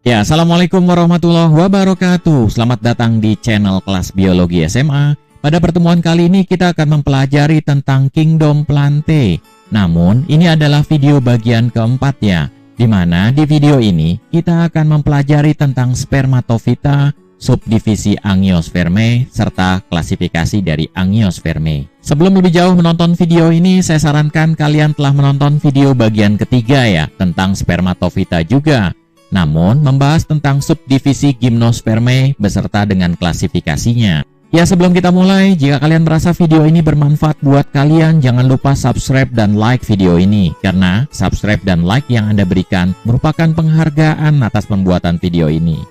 Ya, Assalamualaikum warahmatullahi wabarakatuh. Selamat datang di channel kelas biologi SMA. Pada pertemuan kali ini kita akan mempelajari tentang kingdom Plantae. Namun, ini adalah video bagian keempat ya, di mana di video ini kita akan mempelajari tentang spermatofita, subdivisi Angiospermae, serta klasifikasi dari Angiospermae. Sebelum lebih jauh menonton video ini, saya sarankan kalian telah menonton video bagian ketiga ya, tentang spermatofita juga. Namun, membahas tentang subdivisi Gymnospermae beserta dengan klasifikasinya. Ya, sebelum kita mulai, jika kalian merasa video ini bermanfaat buat kalian, jangan lupa subscribe dan like video ini. Karena subscribe dan like yang Anda berikan merupakan penghargaan atas pembuatan video ini.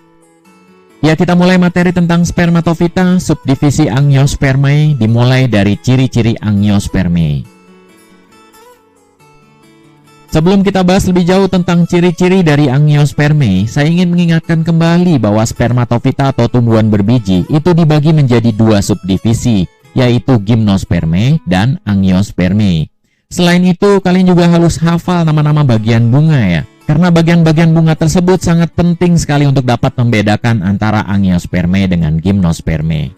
Ya, kita mulai materi tentang spermatofita, subdivisi Angiospermae, dimulai dari ciri-ciri Angiospermae. Sebelum kita bahas lebih jauh tentang ciri-ciri dari Angiospermae, saya ingin mengingatkan kembali bahwa spermatofita atau tumbuhan berbiji itu dibagi menjadi dua subdivisi, yaitu Gymnospermae dan Angiospermae. Selain itu, kalian juga harus hafal nama-nama bagian bunga ya, karena bagian-bagian bunga tersebut sangat penting sekali untuk dapat membedakan antara Angiospermae dengan Gymnospermae.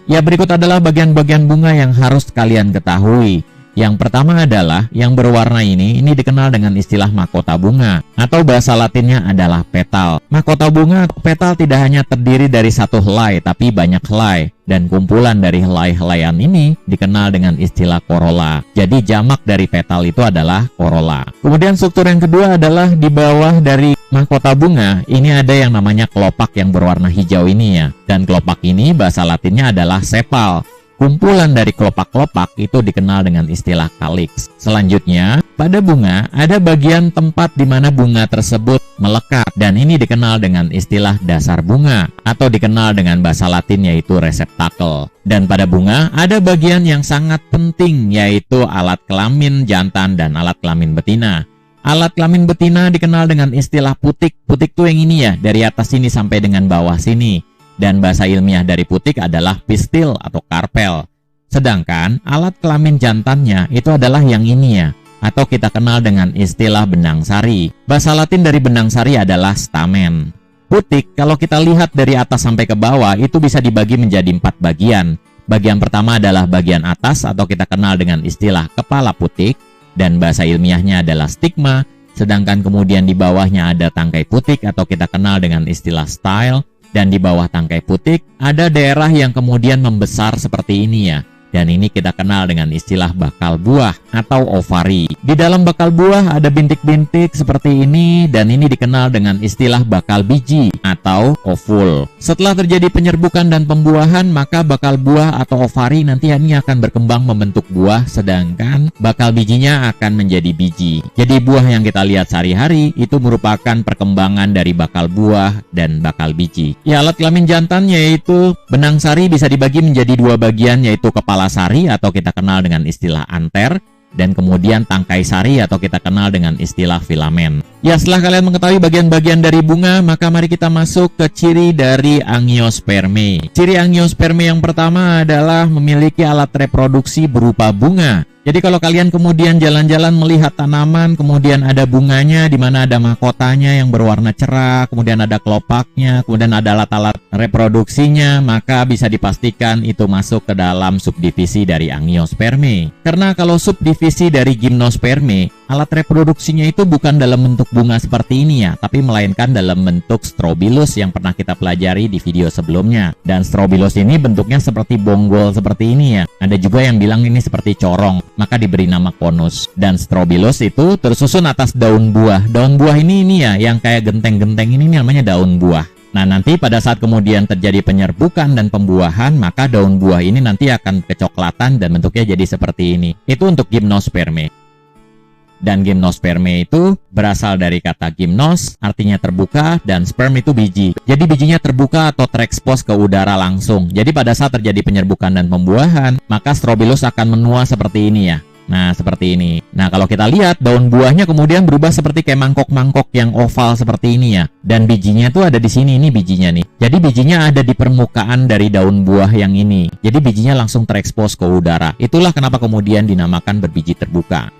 Ya, berikut adalah bagian-bagian bunga yang harus kalian ketahui. Yang pertama adalah yang berwarna ini dikenal dengan istilah mahkota bunga atau bahasa latinnya adalah petal. Mahkota bunga atau petal tidak hanya terdiri dari satu helai tapi banyak helai, dan kumpulan dari helai-helaian ini dikenal dengan istilah corolla. Jadi jamak dari petal itu adalah corolla. Kemudian struktur yang kedua adalah di bawah dari mahkota bunga ini ada yang namanya kelopak yang berwarna hijau ini ya, dan kelopak ini bahasa latinnya adalah sepal. Kumpulan dari kelopak-kelopak itu dikenal dengan istilah calyx. Selanjutnya, pada bunga ada bagian tempat di mana bunga tersebut melekat, dan ini dikenal dengan istilah dasar bunga atau dikenal dengan bahasa Latin yaitu reseptakel. Dan pada bunga ada bagian yang sangat penting yaitu alat kelamin jantan dan alat kelamin betina. Alat kelamin betina dikenal dengan istilah putik. Putik tuh yang ini ya, dari atas sini sampai dengan bawah sini. Dan bahasa ilmiah dari putik adalah pistil atau karpel. Sedangkan alat kelamin jantannya itu adalah yang ini ya, atau kita kenal dengan istilah benang sari. Bahasa Latin dari benang sari adalah stamen. Putik kalau kita lihat dari atas sampai ke bawah itu bisa dibagi menjadi 4 bagian. Bagian pertama adalah bagian atas atau kita kenal dengan istilah kepala putik, dan bahasa ilmiahnya adalah stigma. Sedangkan kemudian di bawahnya ada tangkai putik atau kita kenal dengan istilah style. Dan di bawah tangkai putik ada daerah yang kemudian membesar seperti ini ya. Dan ini kita kenal dengan istilah bakal buah atau ovari. Di dalam bakal buah ada bintik-bintik seperti ini, dan ini dikenal dengan istilah bakal biji atau ovul. Setelah terjadi penyerbukan dan pembuahan, maka bakal buah atau ovari nanti ini akan berkembang membentuk buah, sedangkan bakal bijinya akan menjadi biji. Jadi buah yang kita lihat sehari-hari itu merupakan perkembangan dari bakal buah dan bakal biji. Ya, alat kelamin jantan yaitu benang sari bisa dibagi menjadi 2 bagian, yaitu kepala sari atau kita kenal dengan istilah anter, dan kemudian tangkai sari atau kita kenal dengan istilah filamen. Ya, setelah kalian mengetahui bagian-bagian dari bunga, maka mari kita masuk ke ciri dari Angiospermae. Ciri Angiospermae yang pertama adalah memiliki alat reproduksi berupa bunga. Jadi kalau kalian kemudian jalan-jalan melihat tanaman, kemudian ada bunganya di mana ada mahkotanya yang berwarna cerah, kemudian ada kelopaknya, kemudian ada alat-alat reproduksinya, maka bisa dipastikan itu masuk ke dalam subdivisi dari Angiospermae. Karena kalau subdivisi dari Gymnospermae, alat reproduksinya itu bukan dalam bentuk bunga seperti ini ya, tapi melainkan dalam bentuk strobilus yang pernah kita pelajari di video sebelumnya. Dan strobilus ini bentuknya seperti bonggol seperti ini ya. Ada juga yang bilang ini seperti corong, maka diberi nama konus. Dan strobilus itu tersusun atas daun buah. Daun buah ini ya, yang kayak genteng-genteng ini namanya daun buah. Nah, nanti pada saat kemudian terjadi penyerbukan dan pembuahan, maka daun buah ini nanti akan kecoklatan dan bentuknya jadi seperti ini. Itu untuk Gymnospermae. Dan Gymnospermae itu berasal dari kata gymnos, artinya terbuka, dan sperm itu biji. Jadi bijinya terbuka atau terekspos ke udara langsung. Jadi pada saat terjadi penyerbukan dan pembuahan, maka strobilus akan menua seperti ini ya. Nah, seperti ini. Nah, kalau kita lihat daun buahnya kemudian berubah seperti kayak mangkok-mangkok yang oval seperti ini ya. Dan bijinya tuh ada di sini, ini bijinya nih. Jadi bijinya ada di permukaan dari daun buah yang ini. Jadi bijinya langsung terekspos ke udara. Itulah kenapa kemudian dinamakan berbiji terbuka.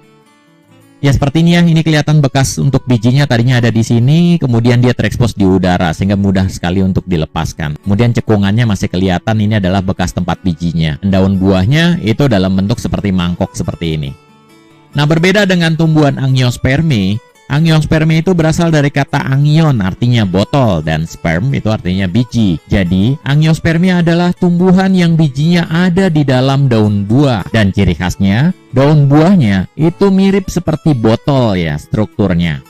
Ya seperti ini ya, ini kelihatan bekas untuk bijinya tadinya ada di sini, kemudian dia terekspos di udara sehingga mudah sekali untuk dilepaskan. Kemudian cekungannya masih kelihatan, ini adalah bekas tempat bijinya. Daun buahnya itu dalam bentuk seperti mangkok seperti ini. Nah, berbeda dengan tumbuhan Angiospermae, Angiospermae itu berasal dari kata angion, artinya botol, dan sperm itu artinya biji. Jadi, Angiospermae adalah tumbuhan yang bijinya ada di dalam daun buah. Dan ciri khasnya, daun buahnya itu mirip seperti botol ya strukturnya.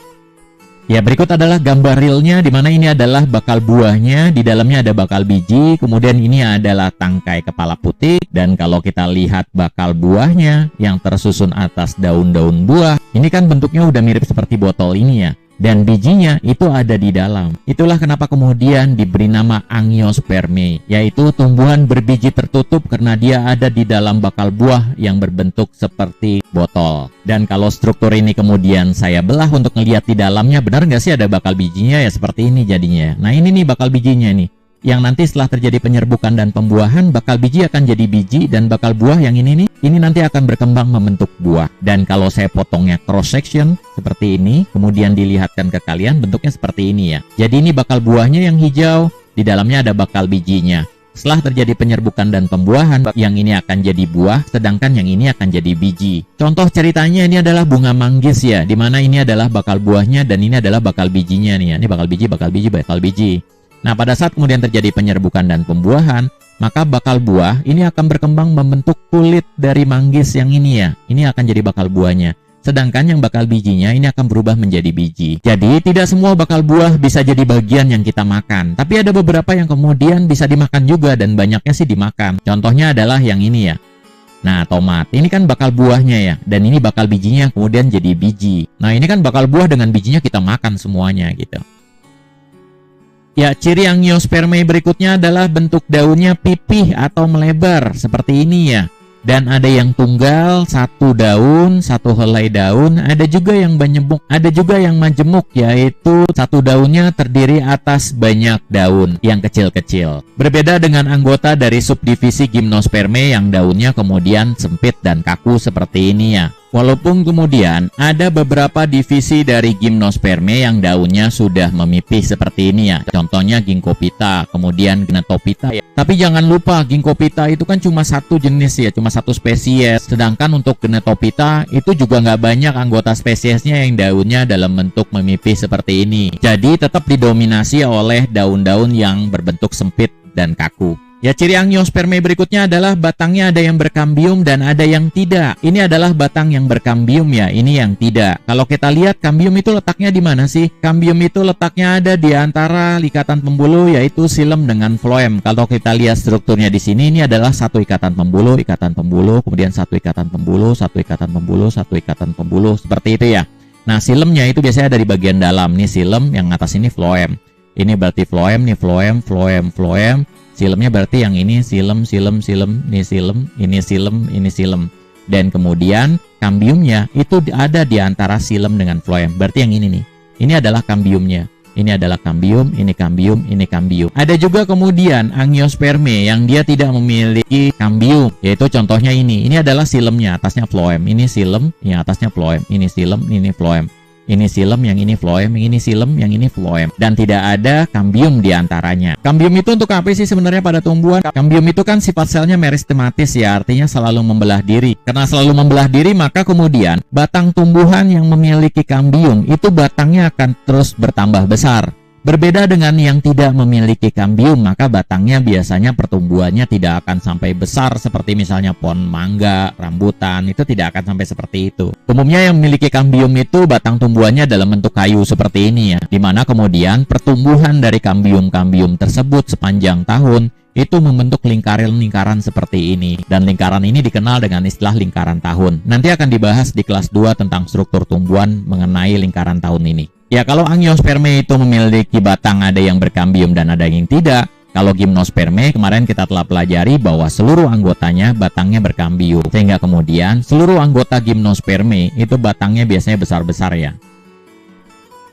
Ya, berikut adalah gambar realnya, di mana ini adalah bakal buahnya, di dalamnya ada bakal biji, kemudian ini adalah tangkai kepala putih, dan kalau kita lihat bakal buahnya yang tersusun atas daun-daun buah, ini kan bentuknya udah mirip seperti botol ini ya, dan bijinya itu ada di dalam. Itulah kenapa kemudian diberi nama Angiospermae, yaitu tumbuhan berbiji tertutup karena dia ada di dalam bakal buah yang berbentuk seperti botol. Dan kalau struktur ini kemudian saya belah untuk ngelihat di dalamnya, benar nggak sih ada bakal bijinya ya seperti ini jadinya. Nah ini nih bakal bijinya nih, yang nanti setelah terjadi penyerbukan dan pembuahan, bakal biji akan jadi biji, dan bakal buah yang ini nih, ini nanti akan berkembang membentuk buah. Dan kalau saya potongnya cross section seperti ini, kemudian dilihatkan ke kalian, bentuknya seperti ini ya. Jadi ini bakal buahnya yang hijau, di dalamnya ada bakal bijinya. Setelah terjadi penyerbukan dan pembuahan, yang ini akan jadi buah, sedangkan yang ini akan jadi biji. Contoh ceritanya ini adalah bunga manggis ya, dimana ini adalah bakal buahnya dan ini adalah bakal bijinya nih ya. Ini bakal biji, bakal biji, bakal biji. Nah, pada saat kemudian terjadi penyerbukan dan pembuahan, maka bakal buah ini akan berkembang membentuk kulit dari manggis yang ini ya. Ini akan jadi bakal buahnya. Sedangkan yang bakal bijinya ini akan berubah menjadi biji. Jadi, tidak semua bakal buah bisa jadi bagian yang kita makan. Tapi ada beberapa yang kemudian bisa dimakan juga, dan banyaknya sih dimakan. Contohnya adalah yang ini ya. Nah, tomat. Ini kan bakal buahnya ya. Dan ini bakal bijinya kemudian jadi biji. Nah, ini kan bakal buah dengan bijinya kita makan semuanya gitu. Ya, ciri Angiospermae berikutnya adalah bentuk daunnya pipih atau melebar seperti ini ya. Dan ada yang tunggal, satu daun, satu helai daun. Ada juga yang banyak, ada juga yang majemuk, yaitu satu daunnya terdiri atas banyak daun yang kecil-kecil. Berbeda dengan anggota dari subdivisi Gymnospermae yang daunnya kemudian sempit dan kaku seperti ini ya. Walaupun kemudian ada beberapa divisi dari Gymnospermae yang daunnya sudah memipih seperti ini ya. Contohnya Ginkgopita, kemudian Gnatopita ya. Tapi jangan lupa Ginkgopita itu kan cuma satu jenis ya, cuma satu spesies. Sedangkan untuk Gnatopita itu juga nggak banyak anggota spesiesnya yang daunnya dalam bentuk memipih seperti ini. Jadi tetap didominasi oleh daun-daun yang berbentuk sempit dan kaku. Ya, ciri Angiospermae berikutnya adalah batangnya ada yang berkambium dan ada yang tidak. Ini adalah batang yang berkambium ya, ini yang tidak. Kalau kita lihat kambium itu letaknya di mana sih? Kambium itu letaknya ada di antara ikatan pembuluh, yaitu xilem dengan floem. Kalau kita lihat strukturnya di sini, ini adalah satu ikatan pembuluh, kemudian satu ikatan pembuluh, satu ikatan pembuluh, satu ikatan pembuluh, seperti itu ya. Nah, xilemnya itu biasanya dari bagian dalam. Nih xilem, yang atas ini floem. Ini berarti floem, nih floem, floem, floem. Xilemnya berarti yang ini xilem, xilem, xilem, ini xilem, ini xilem, ini xilem. Dan kemudian kambiumnya itu ada di antara xilem dengan floem. Berarti yang ini nih. Ini adalah kambiumnya. Ini adalah kambium, ini kambium, ini kambium. Ada juga kemudian Angiospermae yang dia tidak memiliki kambium, yaitu contohnya ini. Ini adalah xilemnya, atasnya floem. Ini xilem, yang atasnya floem. Ini xilem, ini floem. Ini xilem, yang ini floem, yang ini xilem, yang ini floem. Dan tidak ada kambium di antaranya. Kambium itu untuk apa sih sebenarnya pada tumbuhan? Kambium itu kan sifat selnya meristematis ya, artinya selalu membelah diri. Karena selalu membelah diri, maka kemudian batang tumbuhan yang memiliki kambium itu batangnya akan terus bertambah besar. Berbeda dengan yang tidak memiliki kambium, maka batangnya biasanya pertumbuhannya tidak akan sampai besar seperti misalnya pohon mangga, rambutan, itu tidak akan sampai seperti itu. Umumnya yang memiliki kambium itu batang tumbuhannya dalam bentuk kayu seperti ini ya, dimana kemudian pertumbuhan dari kambium-kambium tersebut sepanjang tahun itu membentuk lingkaran-lingkaran seperti ini. Dan lingkaran ini dikenal dengan istilah lingkaran tahun. Nanti akan dibahas di kelas 2 tentang struktur tumbuhan mengenai lingkaran tahun ini. Ya, kalau Angiospermae itu memiliki batang ada yang berkambium dan ada yang tidak. Kalau Gymnospermae kemarin kita telah pelajari bahwa seluruh anggotanya batangnya berkambium. Sehingga kemudian seluruh anggota Gymnospermae itu batangnya biasanya besar-besar ya.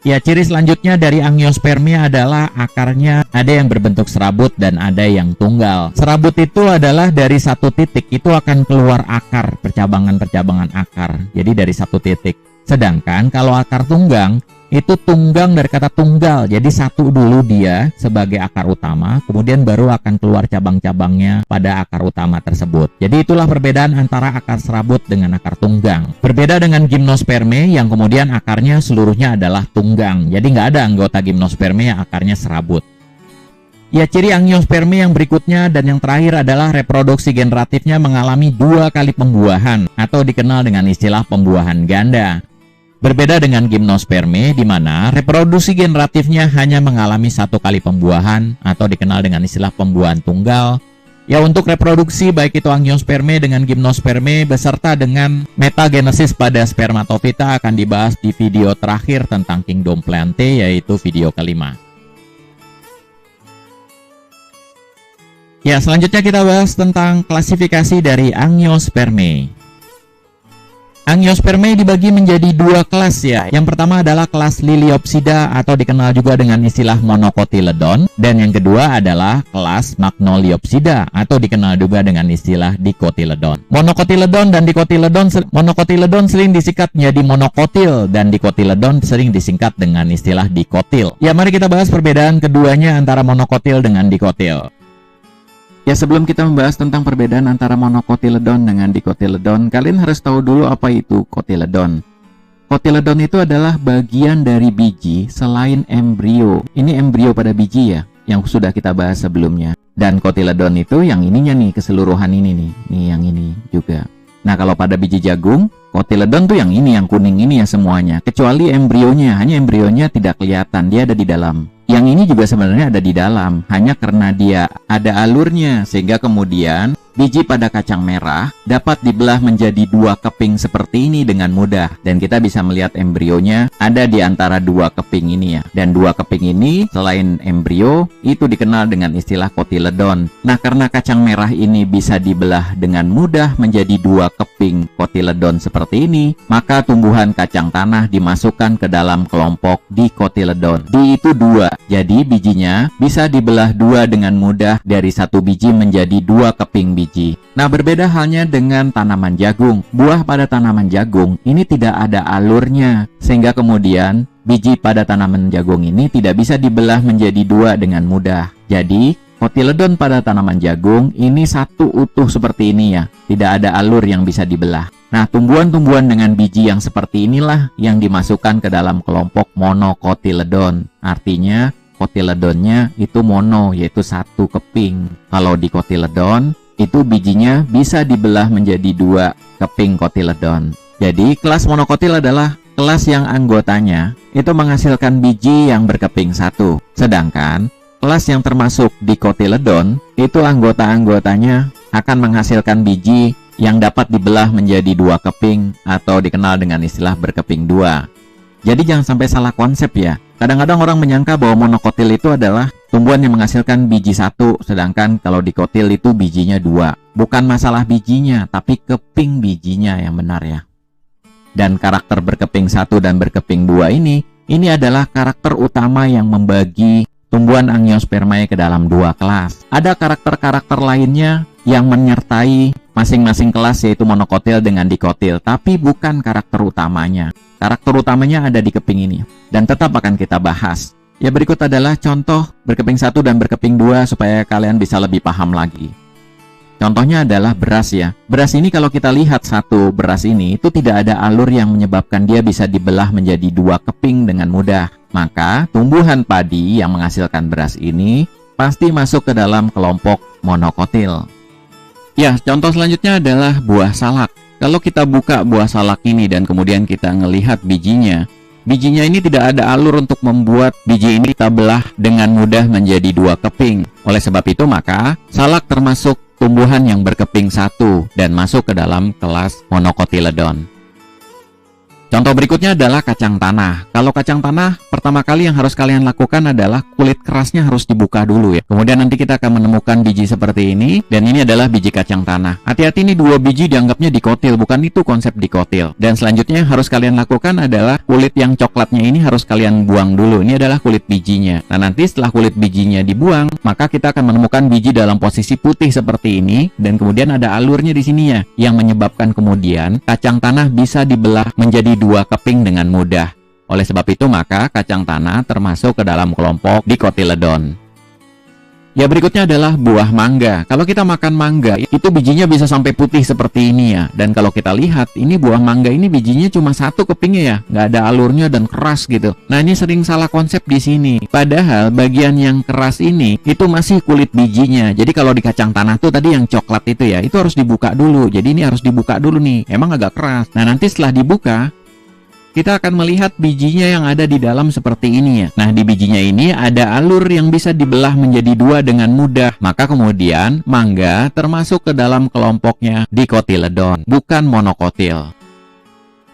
Ya, ciri selanjutnya dari Angiospermae adalah akarnya ada yang berbentuk serabut dan ada yang tunggal. Serabut itu adalah dari satu titik itu akan keluar akar, percabangan-percabangan akar. Jadi dari satu titik. Sedangkan kalau akar tunggang, itu tunggang dari kata tunggal. Jadi satu dulu dia sebagai akar utama, kemudian baru akan keluar cabang-cabangnya pada akar utama tersebut. Jadi itulah perbedaan antara akar serabut dengan akar tunggang. Berbeda dengan gimnosperme yang kemudian akarnya seluruhnya adalah tunggang. Jadi nggak ada anggota gimnosperme yang akarnya serabut. Ya, ciri angiosperme yang berikutnya dan yang terakhir adalah reproduksi generatifnya mengalami 2 kali pembuahan atau dikenal dengan istilah pembuahan ganda. Berbeda dengan gimnosperme di mana reproduksi generatifnya hanya mengalami 1 kali pembuahan atau dikenal dengan istilah pembuahan tunggal. Ya, untuk reproduksi baik itu angiosperme dengan gimnosperme beserta dengan metagenesis pada spermatofita akan dibahas di video terakhir tentang Kingdom Plantae, yaitu video kelima. Ya, selanjutnya kita bahas tentang klasifikasi dari angiosperme. Angiosperme dibagi menjadi 2 kelas ya. Yang pertama adalah kelas Liliopsida atau dikenal juga dengan istilah monocotyledon, dan yang kedua adalah kelas Magnoliopsida atau dikenal juga dengan istilah dicotyledon. Monocotyledon dan dicotyledon, monocotyledon sering disingkat menjadi monokotil dan dicotyledon sering disingkat dengan istilah dikotil. Ya, mari kita bahas perbedaan keduanya antara monokotil dengan dikotil. Ya, sebelum kita membahas tentang perbedaan antara monocotyledon dengan dicotyledon, kalian harus tahu dulu apa itu cotyledon. Cotyledon itu adalah bagian dari biji selain embrio. Ini embrio pada biji ya, yang sudah kita bahas sebelumnya. Dan cotyledon itu yang ininya nih, keseluruhan ini nih. Nih yang ini juga. Nah, kalau pada biji jagung, cotyledon tuh yang ini, yang kuning ini ya semuanya. Kecuali embrionya, hanya embrionya tidak kelihatan, dia ada di dalam. Yang ini juga sebenarnya ada di dalam, hanya karena dia ada alurnya, sehingga kemudian biji pada kacang merah dapat dibelah menjadi 2 keping seperti ini dengan mudah. Dan kita bisa melihat embrionya ada di antara 2 keping ini ya. Dan 2 keping ini selain embrio, itu dikenal dengan istilah cotyledon. Nah, karena kacang merah ini bisa dibelah dengan mudah menjadi 2 keping cotyledon seperti ini, maka tumbuhan kacang tanah dimasukkan ke dalam kelompok dicotyledon. Di itu 2. Jadi bijinya bisa dibelah 2 dengan mudah dari 1 biji menjadi 2 keping biji. Nah, berbeda halnya dengan tanaman jagung. Buah pada tanaman jagung ini tidak ada alurnya, sehingga kemudian biji pada tanaman jagung ini tidak bisa dibelah menjadi 2 dengan mudah. Jadi cotyledon pada tanaman jagung ini satu utuh seperti ini ya, tidak ada alur yang bisa dibelah. Nah, tumbuhan-tumbuhan dengan biji yang seperti inilah yang dimasukkan ke dalam kelompok monocotyledon. Artinya cotyledonnya itu mono, yaitu 1 keping. Kalau dicotyledon itu bijinya bisa dibelah menjadi 2 keping cotyledon. Jadi kelas monokotil adalah kelas yang anggotanya itu menghasilkan biji yang berkeping 1. Sedangkan kelas yang termasuk dicotyledon itu anggota-anggotanya akan menghasilkan biji yang dapat dibelah menjadi 2 keping atau dikenal dengan istilah berkeping 2. Jadi jangan sampai salah konsep ya. Kadang-kadang orang menyangka bahwa monokotil itu adalah tumbuhan yang menghasilkan biji 1, sedangkan kalau dikotil itu bijinya 2. Bukan masalah bijinya, tapi keping bijinya yang benar ya. Dan karakter berkeping 1 dan berkeping 2 ini adalah karakter utama yang membagi tumbuhan angiospermae ke dalam 2 kelas. Ada karakter-karakter lainnya yang menyertai masing-masing kelas, yaitu monokotil dengan dikotil, tapi bukan karakter utamanya. Karakter utamanya ada di keping ini dan tetap akan kita bahas. Ya, berikut adalah contoh berkeping 1 dan berkeping 2 supaya kalian bisa lebih paham lagi. Contohnya adalah beras ya. Beras ini kalau kita lihat satu beras ini itu tidak ada alur yang menyebabkan dia bisa dibelah menjadi 2 keping dengan mudah. Maka tumbuhan padi yang menghasilkan beras ini pasti masuk ke dalam kelompok monokotil. Ya, contoh selanjutnya adalah buah salak. Kalau kita buka buah salak ini dan kemudian kita ngelihat bijinya ini tidak ada alur untuk membuat biji ini kita belah dengan mudah menjadi 2 keping. Oleh sebab itu maka salak termasuk tumbuhan yang berkeping 1 dan masuk ke dalam kelas monocotyledon. Contoh berikutnya adalah kacang tanah. Kalau kacang tanah, pertama kali yang harus kalian lakukan adalah kulit kerasnya harus dibuka dulu ya. Kemudian nanti kita akan menemukan biji seperti ini, dan ini adalah biji kacang tanah. Hati-hati, ini 2 biji dianggapnya dikotil, bukan itu konsep dikotil. Dan selanjutnya yang harus kalian lakukan adalah kulit yang coklatnya ini harus kalian buang dulu. Ini adalah kulit bijinya. Nah, nanti setelah kulit bijinya dibuang, maka kita akan menemukan biji dalam posisi putih seperti ini, dan kemudian ada alurnya di sini ya, yang menyebabkan kemudian kacang tanah bisa dibelah menjadi 2 dua keping dengan mudah. Oleh sebab itu maka kacang tanah termasuk ke dalam kelompok Dicotyledon. Ya, berikutnya adalah buah mangga. Kalau kita makan mangga, itu bijinya bisa sampai putih seperti ini ya. Dan kalau kita lihat, ini buah mangga ini bijinya cuma satu kepingnya ya. Nggak ada alurnya dan keras gitu. Nah, ini sering salah konsep di sini. Padahal bagian yang keras ini, itu masih kulit bijinya. Jadi kalau di kacang tanah tuh tadi yang coklat itu ya, itu harus dibuka dulu. Jadi ini harus dibuka dulu nih. Emang agak keras. Nah, nanti setelah dibuka, kita akan melihat bijinya yang ada di dalam seperti ini ya. Nah, di bijinya ini ada alur yang bisa dibelah menjadi dua dengan mudah. Maka kemudian mangga termasuk ke dalam kelompoknya Dicotyledon, bukan monokotil.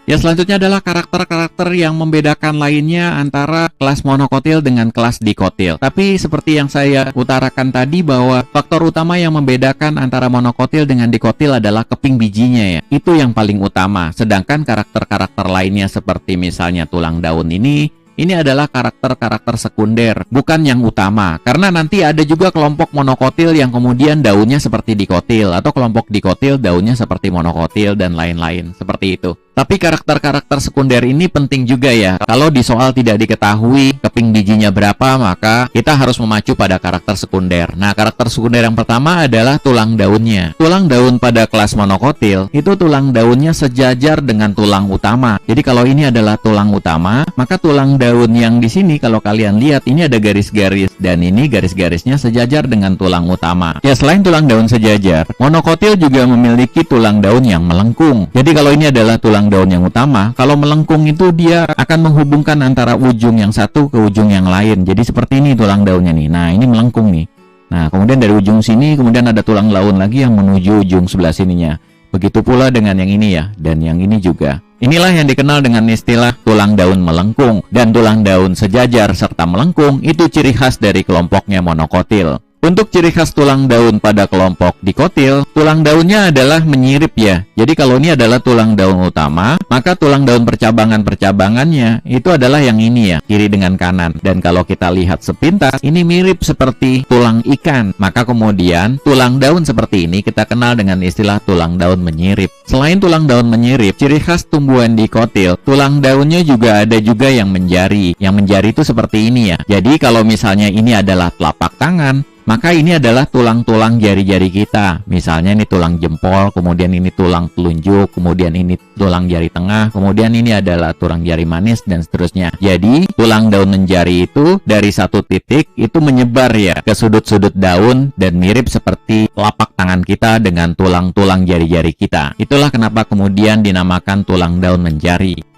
Ya, selanjutnya adalah karakter-karakter yang membedakan lainnya antara kelas monokotil dengan kelas dikotil. Tapi seperti yang saya utarakan tadi bahwa faktor utama yang membedakan antara monokotil dengan dikotil adalah keping bijinya ya. Itu yang paling utama. Sedangkan karakter-karakter lainnya seperti misalnya tulang daun ini adalah karakter-karakter sekunder, bukan yang utama. Karena nanti ada juga kelompok monokotil yang kemudian daunnya seperti dikotil, atau kelompok dikotil daunnya seperti monokotil dan lain-lain, seperti itu. Tapi karakter-karakter sekunder ini penting juga ya. Kalau di soal tidak diketahui keping bijinya berapa, maka kita harus memacu pada karakter sekunder. Nah, karakter sekunder yang pertama adalah tulang daunnya. Tulang daun pada kelas monokotil, itu tulang daunnya sejajar dengan tulang utama. Jadi kalau ini adalah tulang utama, maka tulang daun yang di sini kalau kalian lihat ini ada garis-garis, dan ini garis-garisnya sejajar dengan tulang utama. Ya, selain tulang daun sejajar, monokotil juga memiliki tulang daun yang melengkung. Jadi kalau ini adalah tulang daun yang utama, kalau melengkung itu dia akan menghubungkan antara ujung yang satu ke ujung yang lain. Jadi seperti ini tulang daunnya nih. Nah, ini melengkung nih. Nah, kemudian dari ujung sini kemudian ada tulang daun lagi yang menuju ujung sebelah sininya. Begitu pula dengan yang ini ya, dan yang ini juga. Inilah yang dikenal dengan istilah tulang daun melengkung, dan tulang daun sejajar serta melengkung itu ciri khas dari kelompoknya monokotil. Untuk ciri khas tulang daun pada kelompok dikotil, tulang daunnya adalah menyirip ya. Jadi kalau ini adalah tulang daun utama, maka tulang daun percabangan-percabangannya itu adalah yang ini ya, kiri dengan kanan. Dan kalau kita lihat sepintas, ini mirip seperti tulang ikan. Maka kemudian tulang daun seperti ini kita kenal dengan istilah tulang daun menyirip. Selain tulang daun menyirip, ciri khas tumbuhan dikotil, tulang daunnya juga ada juga yang menjari. Yang menjari itu seperti ini ya. Jadi kalau misalnya ini adalah telapak tangan, maka ini adalah tulang-tulang jari-jari kita. Misalnya ini tulang jempol, kemudian ini tulang telunjuk, kemudian ini tulang jari tengah, kemudian ini adalah tulang jari manis, dan seterusnya. Jadi, tulang daun menjari itu dari satu titik itu menyebar ya ke sudut-sudut daun dan mirip seperti telapak tangan kita dengan tulang-tulang jari-jari kita. Itulah kenapa kemudian dinamakan tulang daun menjari.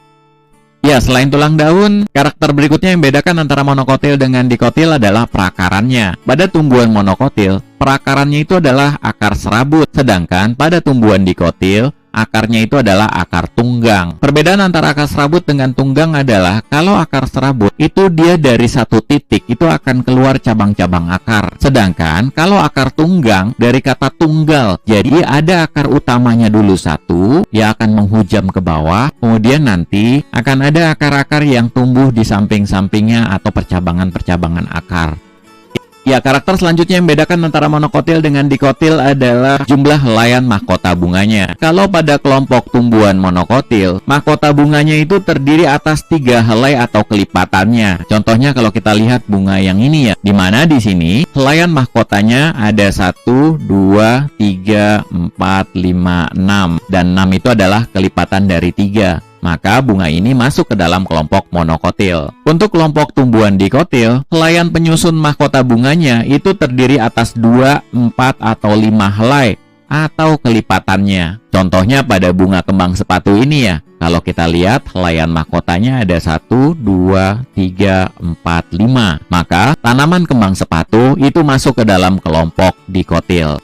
Ya, selain tulang daun, karakter berikutnya yang membedakan antara monokotil dengan dikotil adalah perakarannya. Pada tumbuhan monokotil, perakarannya itu adalah akar serabut, sedangkan pada tumbuhan dikotil, akarnya itu adalah akar tunggang. Perbedaan antara akar serabut dengan tunggang adalah kalau akar serabut itu dia dari satu titik itu akan keluar cabang-cabang akar. Sedangkan kalau akar tunggang dari kata tunggal. Jadi ada akar utamanya dulu satu yang akan menghujam ke bawah, kemudian nanti akan ada akar-akar yang tumbuh di samping-sampingnya atau percabangan-percabangan akar. Ya, karakter selanjutnya yang membedakan antara monokotil dengan dikotil adalah jumlah helaian mahkota bunganya. Kalau pada kelompok tumbuhan monokotil, mahkota bunganya itu terdiri atas 3 helai atau kelipatannya. Contohnya kalau kita lihat bunga yang ini ya, di mana di sini helaian mahkotanya ada 1, 2, 3, 4, 5, 6. Dan 6 itu adalah kelipatan dari 3. Maka bunga ini masuk ke dalam kelompok monokotil. Untuk kelompok tumbuhan dikotil, helaian penyusun mahkota bunganya itu terdiri atas 2, 4, atau 5 helai atau kelipatannya. Contohnya pada bunga kembang sepatu ini ya. Kalau kita lihat helaian mahkotanya ada 1, 2, 3, 4, 5. Maka tanaman kembang sepatu itu masuk ke dalam kelompok dikotil.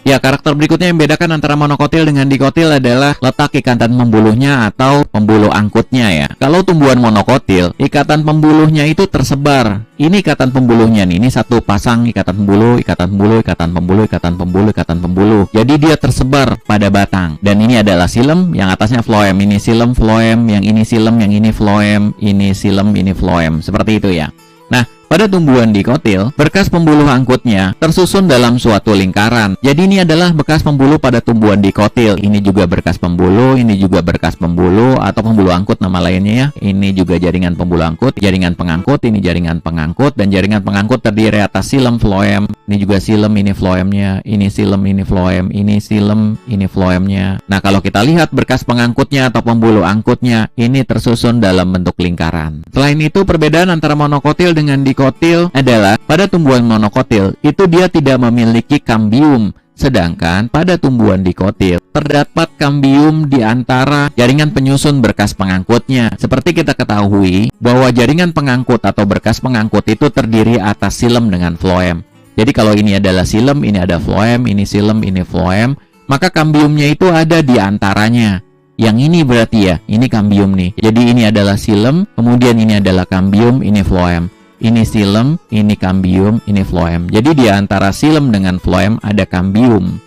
Ya, karakter berikutnya yang membedakan antara monokotil dengan dikotil adalah letak ikatan pembuluhnya atau pembuluh angkutnya ya. Kalau tumbuhan monokotil, ikatan pembuluhnya itu tersebar. Ini ikatan pembuluhnya nih, ini satu pasang ikatan pembuluh, ikatan pembuluh, ikatan pembuluh, ikatan pembuluh, ikatan pembuluh. Jadi dia tersebar pada batang. Dan ini adalah xilem, yang atasnya phloem. Ini xilem, phloem, yang ini xilem, yang ini phloem, ini xilem, ini phloem. Seperti itu ya. Nah, Pada tumbuhan dikotil, berkas pembuluh angkutnya tersusun dalam suatu lingkaran. Jadi ini adalah bekas pembuluh pada tumbuhan dikotil. Ini juga berkas pembuluh, ini juga berkas pembuluh atau pembuluh angkut nama lainnya ya. Ini juga jaringan pembuluh angkut, jaringan pengangkut, ini jaringan pengangkut, dan jaringan pengangkut terdiri atas silem, floem. Ini juga silem, ini floemnya, ini silem, ini floem, ini silem, ini floemnya. Nah, kalau kita lihat berkas pengangkutnya atau pembuluh angkutnya, ini tersusun dalam bentuk lingkaran. Selain itu, perbedaan antara monokotil dengan dikotil adalah pada tumbuhan monokotil itu dia tidak memiliki kambium, sedangkan pada tumbuhan dikotil terdapat kambium di antara jaringan penyusun berkas pengangkutnya. Seperti kita ketahui bahwa jaringan pengangkut atau berkas pengangkut itu terdiri atas silem dengan floem. Jadi kalau ini adalah silem, ini ada floem, ini silem, ini floem, maka kambiumnya itu ada di antaranya. Yang ini berarti ya, ini kambium nih. Jadi ini adalah silem, kemudian ini adalah kambium, ini floem. Ini silem, ini kambium, ini floem. Jadi di antara silem dengan floem ada kambium.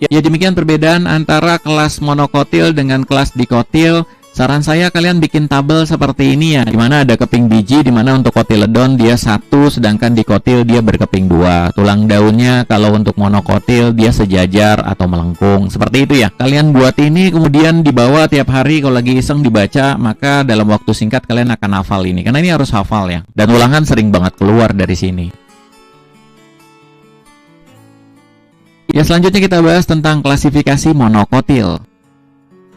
Ya demikian perbedaan antara kelas monokotil dengan kelas dikotil. Saran saya kalian bikin tabel seperti ini ya, dimana ada keping biji, dimana untuk kotiledon dia 1, sedangkan dikotil dia berkeping 2. Tulang daunnya kalau untuk monokotil dia sejajar atau melengkung, seperti itu ya. Kalian buat ini kemudian dibawa tiap hari kalau lagi iseng dibaca, maka dalam waktu singkat kalian akan hafal ini, karena ini harus hafal ya. Dan ulangan sering banget keluar dari sini. Ya selanjutnya kita bahas tentang klasifikasi monokotil.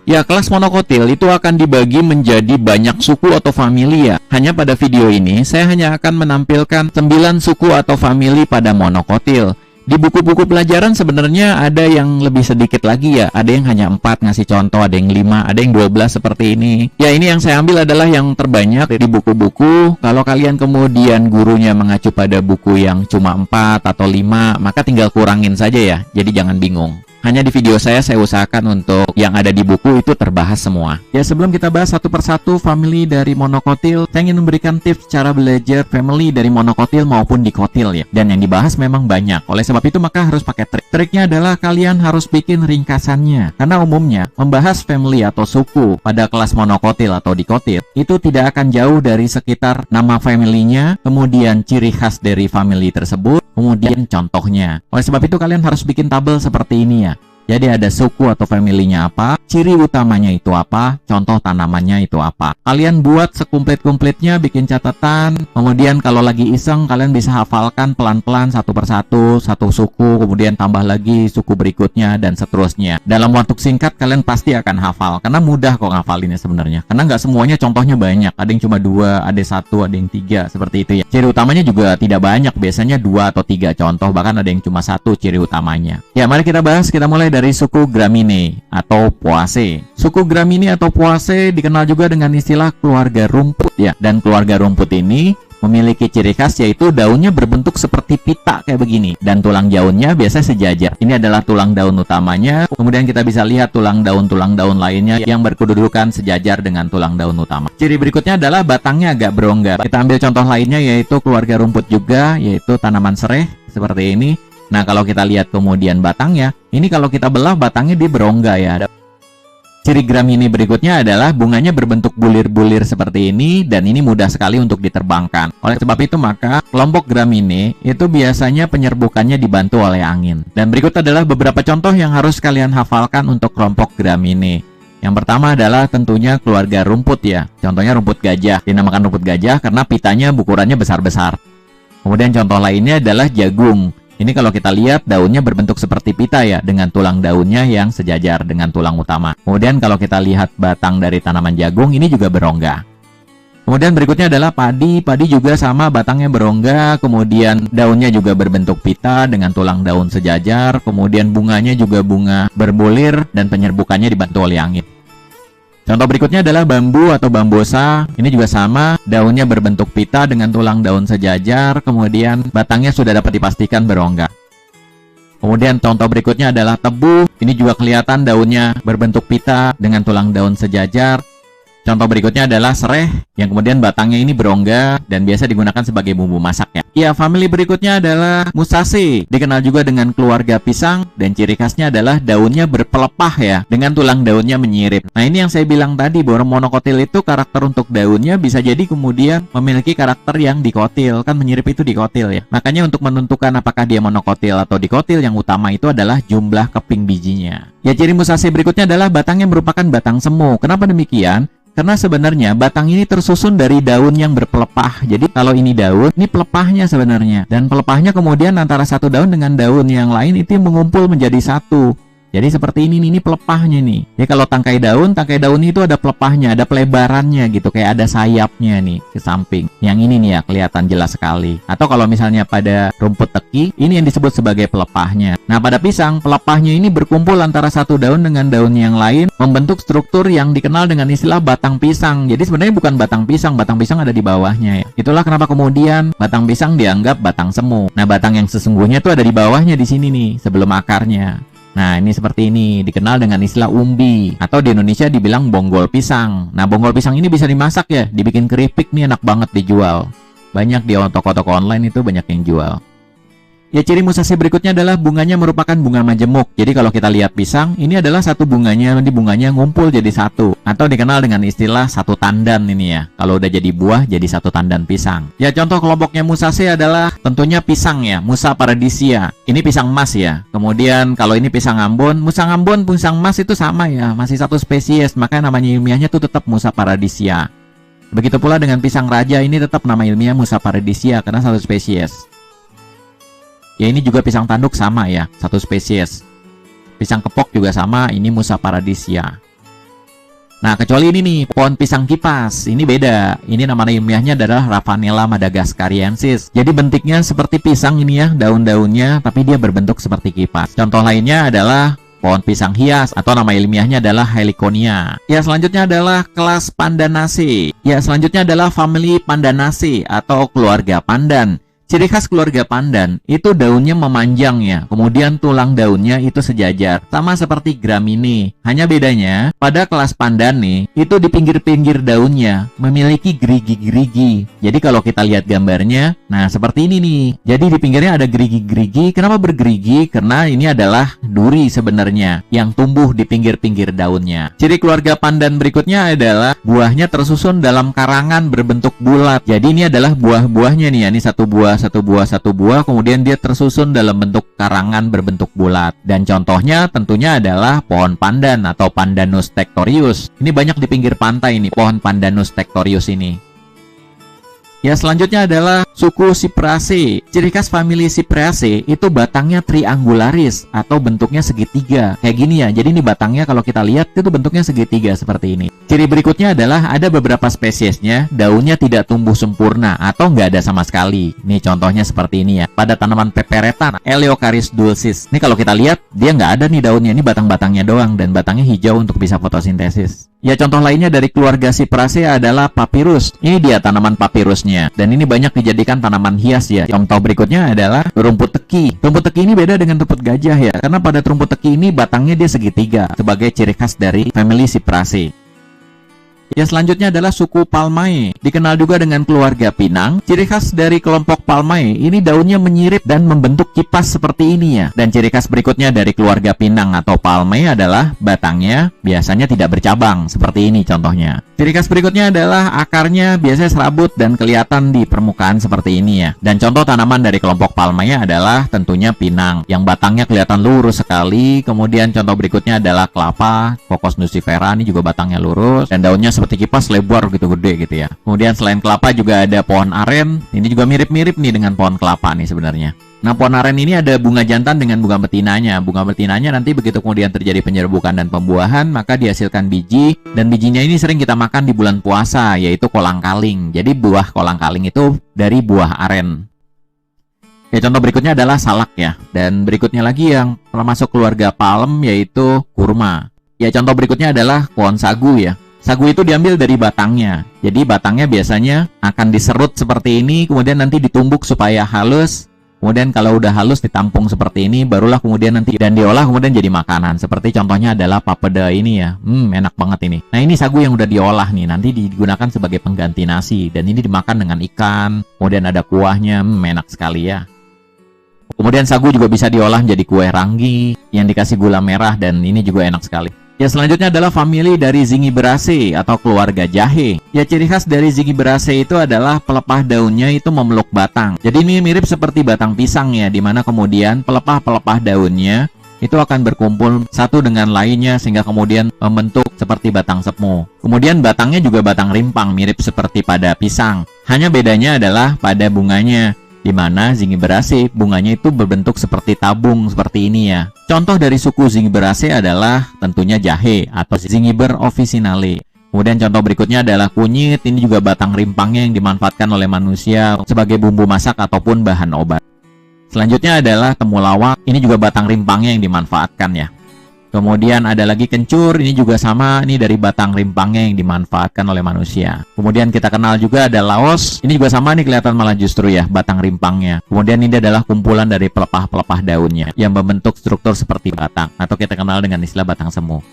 Ya, kelas monokotil itu akan dibagi menjadi banyak suku atau familia. Hanya pada video ini, saya hanya akan menampilkan 9 suku atau famili pada monokotil. Di buku-buku pelajaran sebenarnya ada yang lebih sedikit lagi ya. Ada yang hanya 4 ngasih contoh, ada yang 5, ada yang 12 seperti ini. Ya, ini yang saya ambil adalah yang terbanyak di buku-buku. Kalau kalian kemudian gurunya mengacu pada buku yang cuma 4 atau 5, maka tinggal kurangin saja ya. Jadi jangan bingung. Hanya di video saya usahakan untuk yang ada di buku itu terbahas semua. Ya, sebelum kita bahas satu persatu family dari monokotil, saya ingin memberikan tips cara belajar family dari monokotil maupun dikotil ya. Dan yang dibahas memang banyak. Oleh sebab itu maka harus pakai trik. Triknya adalah kalian harus bikin ringkasannya. Karena umumnya membahas family atau suku pada kelas monokotil atau dikotil itu tidak akan jauh dari sekitar nama family-nya, kemudian ciri khas dari family tersebut, kemudian contohnya. Oleh sebab itu kalian harus bikin tabel seperti ini ya. Jadi ada suku atau familinya apa, ciri utamanya itu apa, contoh tanamannya itu apa. Kalian buat sekumplit-kumplitnya, bikin catatan. Kemudian kalau lagi iseng, kalian bisa hafalkan pelan-pelan satu persatu, satu suku, kemudian tambah lagi suku berikutnya, dan seterusnya. Dalam waktu singkat, kalian pasti akan hafal. Karena mudah kok ngafalinnya sebenarnya. Karena nggak semuanya contohnya banyak. Ada yang cuma 2, ada 1, ada yang 3, seperti itu ya. Ciri utamanya juga tidak banyak, biasanya 2 atau 3 contoh, bahkan ada yang cuma 1 ciri utamanya. Ya, mari kita bahas, kita mulai dari suku Gramineae atau Poaceae. Suku Gramineae atau Poaceae dikenal juga dengan istilah keluarga rumput ya. Dan keluarga rumput ini memiliki ciri khas yaitu daunnya berbentuk seperti pita kayak begini, dan tulang daunnya biasa sejajar. Ini adalah tulang daun utamanya. Kemudian kita bisa lihat tulang daun lainnya yang berkedudukan sejajar dengan tulang daun utama. Ciri berikutnya adalah batangnya agak berongga. Kita ambil contoh lainnya yaitu keluarga rumput juga, yaitu tanaman sereh seperti ini. Nah, kalau kita lihat kemudian batangnya, ini kalau kita belah batangnya dia berongga ya. Ciri Gramineae berikutnya adalah bunganya berbentuk bulir-bulir seperti ini, dan ini mudah sekali untuk diterbangkan. Oleh sebab itu maka kelompok Gramineae itu biasanya penyerbukannya dibantu oleh angin. Dan berikut adalah beberapa contoh yang harus kalian hafalkan untuk kelompok Gramineae. Yang pertama adalah tentunya keluarga rumput ya. Contohnya rumput gajah. Dinamakan rumput gajah karena pitanya ukurannya besar-besar. Kemudian contoh lainnya adalah jagung. Ini kalau kita lihat daunnya berbentuk seperti pita ya, dengan tulang daunnya yang sejajar dengan tulang utama. Kemudian kalau kita lihat batang dari tanaman jagung, ini juga berongga. Kemudian berikutnya adalah padi. Padi juga sama, batangnya berongga, kemudian daunnya juga berbentuk pita dengan tulang daun sejajar, kemudian bunganya juga bunga berbulir dan penyerbukannya dibantu oleh angin. Contoh berikutnya adalah bambu atau bambosa. Ini juga sama, daunnya berbentuk pita dengan tulang daun sejajar, kemudian batangnya sudah dapat dipastikan berongga. Kemudian contoh berikutnya adalah tebu. Ini juga kelihatan daunnya berbentuk pita dengan tulang daun sejajar. Contoh berikutnya adalah sereh, yang kemudian batangnya ini berongga dan biasa digunakan sebagai bumbu masak ya. Ya, famili berikutnya adalah Musaceae, dikenal juga dengan keluarga pisang dan ciri khasnya adalah daunnya berpelepah ya, dengan tulang daunnya menyirip. Nah, ini yang saya bilang tadi bahwa monokotil itu karakter untuk daunnya bisa jadi kemudian memiliki karakter yang dikotil, kan menyirip itu dikotil ya. Makanya untuk menentukan apakah dia monokotil atau dikotil, yang utama itu adalah jumlah keping bijinya. Ya, ciri Musaceae berikutnya adalah batangnya merupakan batang semu. Kenapa demikian? Karena sebenarnya batang ini tersusun dari daun yang berpelepah. Jadi kalau ini daun, ini pelepahnya sebenarnya. Dan pelepahnya kemudian antara satu daun dengan daun yang lain itu mengumpul menjadi satu. Jadi seperti ini pelepahnya nih. Ya kalau tangkai daun itu ada pelepahnya, ada pelebarannya gitu, kayak ada sayapnya nih ke samping. Yang ini nih ya kelihatan jelas sekali. Atau kalau misalnya pada rumput teki, ini yang disebut sebagai pelepahnya. Nah, pada pisang, pelepahnya ini berkumpul antara satu daun dengan daun yang lain, membentuk struktur yang dikenal dengan istilah batang pisang. Jadi sebenarnya bukan batang pisang ada di bawahnya ya. Itulah kenapa kemudian batang pisang dianggap batang semu. Nah, batang yang sesungguhnya itu ada di bawahnya di sini nih, sebelum akarnya. Nah, ini seperti ini, dikenal dengan istilah umbi, atau di Indonesia dibilang bonggol pisang. Nah, bonggol pisang ini bisa dimasak ya, dibikin keripik nih, enak banget dijual. Banyak di toko-toko online itu banyak yang jual. Ya, ciri Musaceae berikutnya adalah bunganya merupakan bunga majemuk. Jadi kalau kita lihat pisang, ini adalah satu bunganya, nanti bunganya ngumpul jadi satu. Atau dikenal dengan istilah satu tandan ini ya. Kalau udah jadi buah, jadi satu tandan pisang. Ya, contoh kelompoknya Musaceae adalah tentunya pisang ya, Musa paradisia. Ini pisang mas ya. Kemudian kalau ini pisang Ambon, pisang mas itu sama ya, masih satu spesies. Makanya namanya ilmiahnya tuh tetap Musa paradisia. Begitu pula dengan pisang raja, ini tetap nama ilmiah Musa paradisia karena satu spesies. Ya, ini juga pisang tanduk sama ya, satu spesies. Pisang kepok juga sama, ini Musa paradisia. Nah, kecuali ini nih, pohon pisang kipas. Ini beda. Ini nama ilmiahnya adalah Ravenella madagascariensis. Jadi bentuknya seperti pisang ini ya, daun-daunnya, tapi dia berbentuk seperti kipas. Contoh lainnya adalah pohon pisang hias atau nama ilmiahnya adalah Heliconia. Ya, selanjutnya adalah kelas Pandanaceae. Ya, selanjutnya adalah family Pandanaceae atau keluarga pandan. Ciri khas keluarga pandan itu daunnya memanjang ya, kemudian tulang daunnya itu sejajar, sama seperti Gramineae. Hanya bedanya, pada kelas pandan nih, itu di pinggir-pinggir daunnya memiliki gerigi-gerigi. Jadi kalau kita lihat gambarnya, nah seperti ini nih. Jadi di pinggirnya ada gerigi-gerigi. Kenapa bergerigi? Karena ini adalah duri sebenarnya yang tumbuh di pinggir-pinggir daunnya. Ciri keluarga pandan berikutnya adalah buahnya tersusun dalam karangan berbentuk bulat. Jadi ini adalah buah-buahnya nih ya, ini satu buah, kemudian dia tersusun dalam bentuk karangan berbentuk bulat. Dan contohnya tentunya adalah pohon pandan atau Pandanus tectorius. Ini banyak di pinggir pantai nih, pohon Pandanus tectorius ini. Ya, selanjutnya adalah suku Cyperaceae. Ciri khas famili Cyperaceae itu batangnya triangularis atau bentuknya segitiga. Kayak gini ya. Jadi ini batangnya kalau kita lihat itu bentuknya segitiga seperti ini. Ciri berikutnya adalah ada beberapa spesiesnya daunnya tidak tumbuh sempurna atau nggak ada sama sekali. Nih contohnya seperti ini ya. Pada tanaman peperetan Eleocharis dulcis. Ini kalau kita lihat dia nggak ada nih daunnya. Ini batang-batangnya doang dan batangnya hijau untuk bisa fotosintesis. Ya, contoh lainnya dari keluarga Cyperaceae adalah papirus. Ini dia tanaman papirusnya. Dan ini banyak dijadikan tanaman hias ya. Contoh berikutnya adalah rumput teki. Rumput teki ini beda dengan rumput gajah ya. Karena pada rumput teki ini batangnya dia segitiga sebagai ciri khas dari famili Cyperaceae. Yang selanjutnya adalah suku Palmae, dikenal juga dengan keluarga pinang. Ciri khas dari kelompok Palmae, ini daunnya menyirip dan membentuk kipas seperti ini ya. Dan ciri khas berikutnya dari keluarga pinang atau Palmae adalah batangnya biasanya tidak bercabang, seperti ini contohnya. Ciri khas berikutnya adalah akarnya biasanya serabut dan kelihatan di permukaan seperti ini ya. Dan contoh tanaman dari kelompok Palmae adalah tentunya pinang, yang batangnya kelihatan lurus sekali. Kemudian contoh berikutnya adalah kelapa, Cocos nucifera, ini juga batangnya lurus dan daunnya seperti kipas lebar gitu, gede gitu ya. Kemudian selain kelapa juga ada pohon aren. Ini juga mirip-mirip nih dengan pohon kelapa nih sebenarnya. Nah, pohon aren ini ada bunga jantan dengan bunga betinanya. Bunga betinanya nanti begitu kemudian terjadi penyerbukan dan pembuahan, maka dihasilkan biji. Dan bijinya ini sering kita makan di bulan puasa, yaitu kolang-kaling. Jadi buah kolang-kaling itu dari buah aren. Ya, contoh berikutnya adalah salak ya. Dan berikutnya lagi yang termasuk keluarga palem yaitu kurma. Ya, contoh berikutnya adalah pohon sagu ya. Sagu itu diambil dari batangnya. Jadi batangnya biasanya akan diserut seperti ini, kemudian nanti ditumbuk supaya halus. Kemudian kalau udah halus ditampung seperti ini, barulah kemudian nanti dan diolah kemudian jadi makanan. Seperti contohnya adalah papeda ini ya. Enak banget ini. Nah, ini sagu yang udah diolah nih, nanti digunakan sebagai pengganti nasi. Dan ini dimakan dengan ikan, kemudian ada kuahnya, enak sekali ya. Kemudian sagu juga bisa diolah menjadi kue ranggi yang dikasih gula merah, dan ini juga enak sekali. Ya, selanjutnya adalah famili dari Zingiberaceae atau keluarga jahe. Ya, ciri khas dari Zingiberaceae itu adalah pelepah daunnya itu memeluk batang. Jadi ini mirip seperti batang pisang ya, dimana kemudian pelepah-pelepah daunnya itu akan berkumpul satu dengan lainnya sehingga kemudian membentuk seperti batang semu. Kemudian batangnya juga batang rimpang mirip seperti pada pisang. Hanya bedanya adalah pada bunganya, di mana Zingiberaceae bunganya itu berbentuk seperti tabung seperti ini ya. Contoh dari suku Zingiberaceae adalah tentunya jahe atau Zingiber officinale. Kemudian contoh berikutnya adalah kunyit, ini juga batang rimpangnya yang dimanfaatkan oleh manusia sebagai bumbu masak ataupun bahan obat. Selanjutnya adalah temulawak, ini juga batang rimpangnya yang dimanfaatkan ya. Kemudian ada lagi kencur, ini juga sama, ini dari batang rimpangnya yang dimanfaatkan oleh manusia. Kemudian kita kenal juga ada laos, ini juga sama nih, kelihatan malah justru ya batang rimpangnya. Kemudian ini adalah kumpulan dari pelepah-pelepah daunnya yang membentuk struktur seperti batang, atau kita kenal dengan istilah batang semu.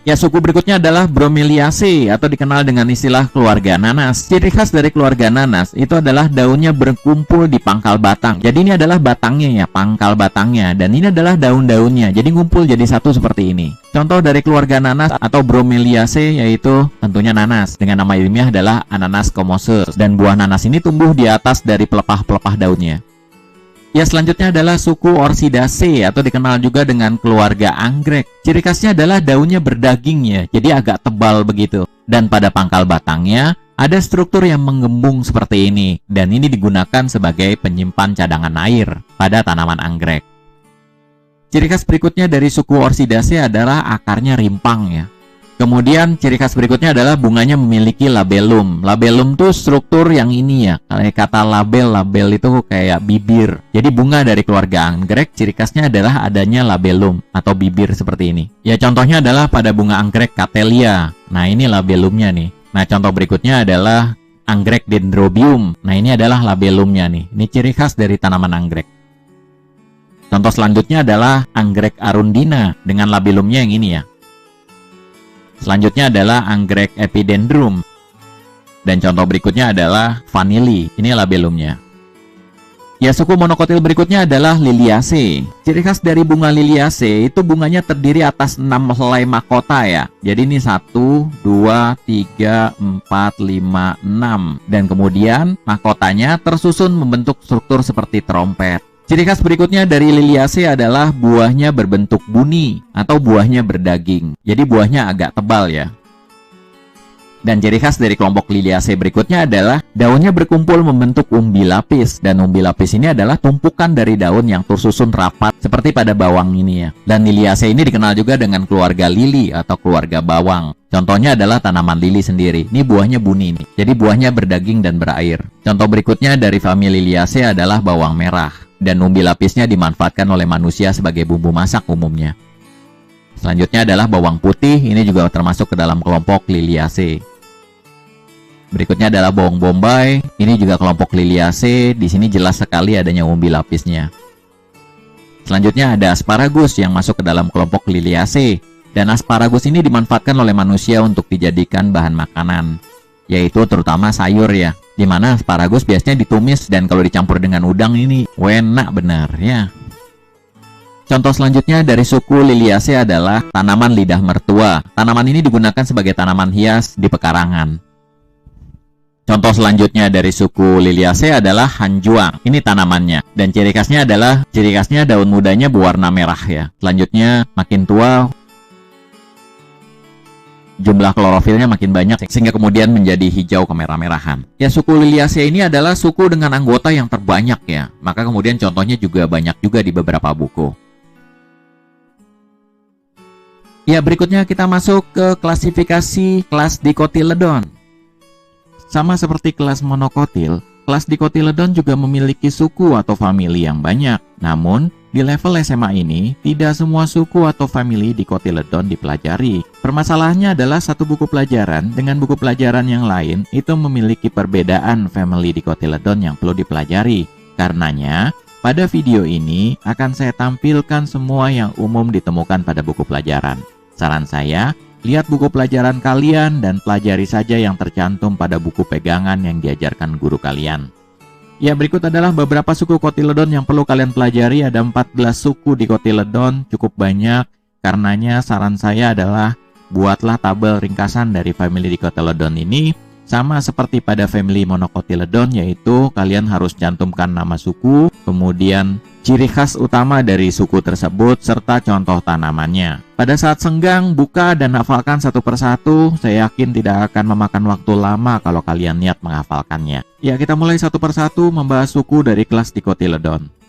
Ya, suku berikutnya adalah Bromeliaceae atau dikenal dengan istilah keluarga nanas. Ciri khas dari keluarga nanas itu adalah daunnya berkumpul di pangkal batang. Jadi ini adalah batangnya ya, pangkal batangnya, dan ini adalah daun-daunnya. Jadi ngumpul jadi satu seperti ini. Contoh dari keluarga nanas atau Bromeliaceae yaitu tentunya nanas. Dengan nama ilmiah adalah Ananas comosus, dan buah nanas ini tumbuh di atas dari pelepah-pelepah daunnya. Ya, selanjutnya adalah suku Orchidaceae atau dikenal juga dengan keluarga anggrek. Ciri khasnya adalah daunnya berdaging ya, jadi agak tebal begitu. Dan pada pangkal batangnya ada struktur yang menggembung seperti ini, dan ini digunakan sebagai penyimpan cadangan air pada tanaman anggrek. Ciri khas berikutnya dari suku Orchidaceae adalah akarnya rimpang ya. Kemudian ciri khas berikutnya adalah bunganya memiliki labellum. Labellum tuh struktur yang ini ya. Kata label itu kayak bibir. Jadi bunga dari keluarga anggrek ciri khasnya adalah adanya labellum atau bibir seperti ini. Ya, contohnya adalah pada bunga anggrek Cattleya. Nah, ini labellumnya nih. Nah, contoh berikutnya adalah anggrek Dendrobium. Nah, ini adalah labellumnya nih. Ini ciri khas dari tanaman anggrek. Contoh selanjutnya adalah anggrek Arundina dengan labellumnya yang ini ya. Selanjutnya adalah anggrek Epidendrum. Dan contoh berikutnya adalah Vanilli. Ini labellumnya. Ya, suku monokotil berikutnya adalah Liliaceae. Ciri khas dari bunga Liliaceae itu bunganya terdiri atas 6 helai mahkota ya. Jadi ini 1, 2, 3, 4, 5, 6. Dan kemudian mahkotanya tersusun membentuk struktur seperti trompet. Ciri khas berikutnya dari Liliaceae adalah buahnya berbentuk buni atau buahnya berdaging. Jadi buahnya agak tebal ya. Dan ciri khas dari kelompok Liliaceae berikutnya adalah daunnya berkumpul membentuk umbi lapis. Dan umbi lapis ini adalah tumpukan dari daun yang tersusun rapat seperti pada bawang ini ya. Dan Liliaceae ini dikenal juga dengan keluarga lili atau keluarga bawang. Contohnya adalah tanaman lili sendiri. Ini buahnya buni nih. Jadi buahnya berdaging dan berair. Contoh berikutnya dari famili Liliaceae adalah bawang merah. Dan umbi lapisnya dimanfaatkan oleh manusia sebagai bumbu masak umumnya. Selanjutnya adalah bawang putih, ini juga termasuk ke dalam kelompok Liliaceae. Berikutnya adalah bawang bombay, ini juga kelompok Liliaceae, di sini jelas sekali adanya umbi lapisnya. Selanjutnya ada asparagus yang masuk ke dalam kelompok Liliaceae, dan asparagus ini dimanfaatkan oleh manusia untuk dijadikan bahan makanan, yaitu terutama sayur ya. Dimana asparagus biasanya ditumis dan kalau dicampur dengan udang ini enak benar ya. Contoh selanjutnya dari suku Liliaceae adalah tanaman lidah mertua. Tanaman ini digunakan sebagai tanaman hias di pekarangan. Contoh selanjutnya dari suku Liliaceae adalah hanjuang. Ini tanamannya dan ciri khasnya daun mudanya berwarna merah ya. Selanjutnya makin tua jumlah klorofilnya makin banyak sehingga kemudian menjadi hijau kemerah-merahan. Ya, suku Liliaceae ini adalah suku dengan anggota yang terbanyak ya. Maka kemudian contohnya juga banyak juga di beberapa buku. Ya, berikutnya kita masuk ke klasifikasi kelas Dicotyledon. Sama seperti kelas monokotil, kelas Dicotyledon juga memiliki suku atau famili yang banyak. Namun, di level SMA ini, tidak semua suku atau famili Dicotyledon dipelajari. Permasalahannya adalah satu buku pelajaran dengan buku pelajaran yang lain itu memiliki perbedaan famili Dicotyledon yang perlu dipelajari. Karenanya, Pada video ini akan saya tampilkan semua yang umum ditemukan pada buku pelajaran. Saran saya, lihat buku pelajaran kalian dan pelajari saja yang tercantum pada buku pegangan yang diajarkan guru kalian. Ya, berikut adalah beberapa suku kotiledon yang perlu kalian pelajari. Ada 14 suku di kotiledon, cukup banyak. Karenanya saran saya adalah buatlah tabel ringkasan dari family di kotiledon ini. Sama seperti pada family monocotyledon, yaitu kalian harus cantumkan nama suku, kemudian ciri khas utama dari suku tersebut, serta contoh tanamannya. Pada saat senggang, buka dan hafalkan satu persatu. Saya yakin tidak akan memakan waktu lama kalau kalian niat menghafalkannya. Ya, kita mulai satu persatu membahas suku dari kelas Dicotyledon.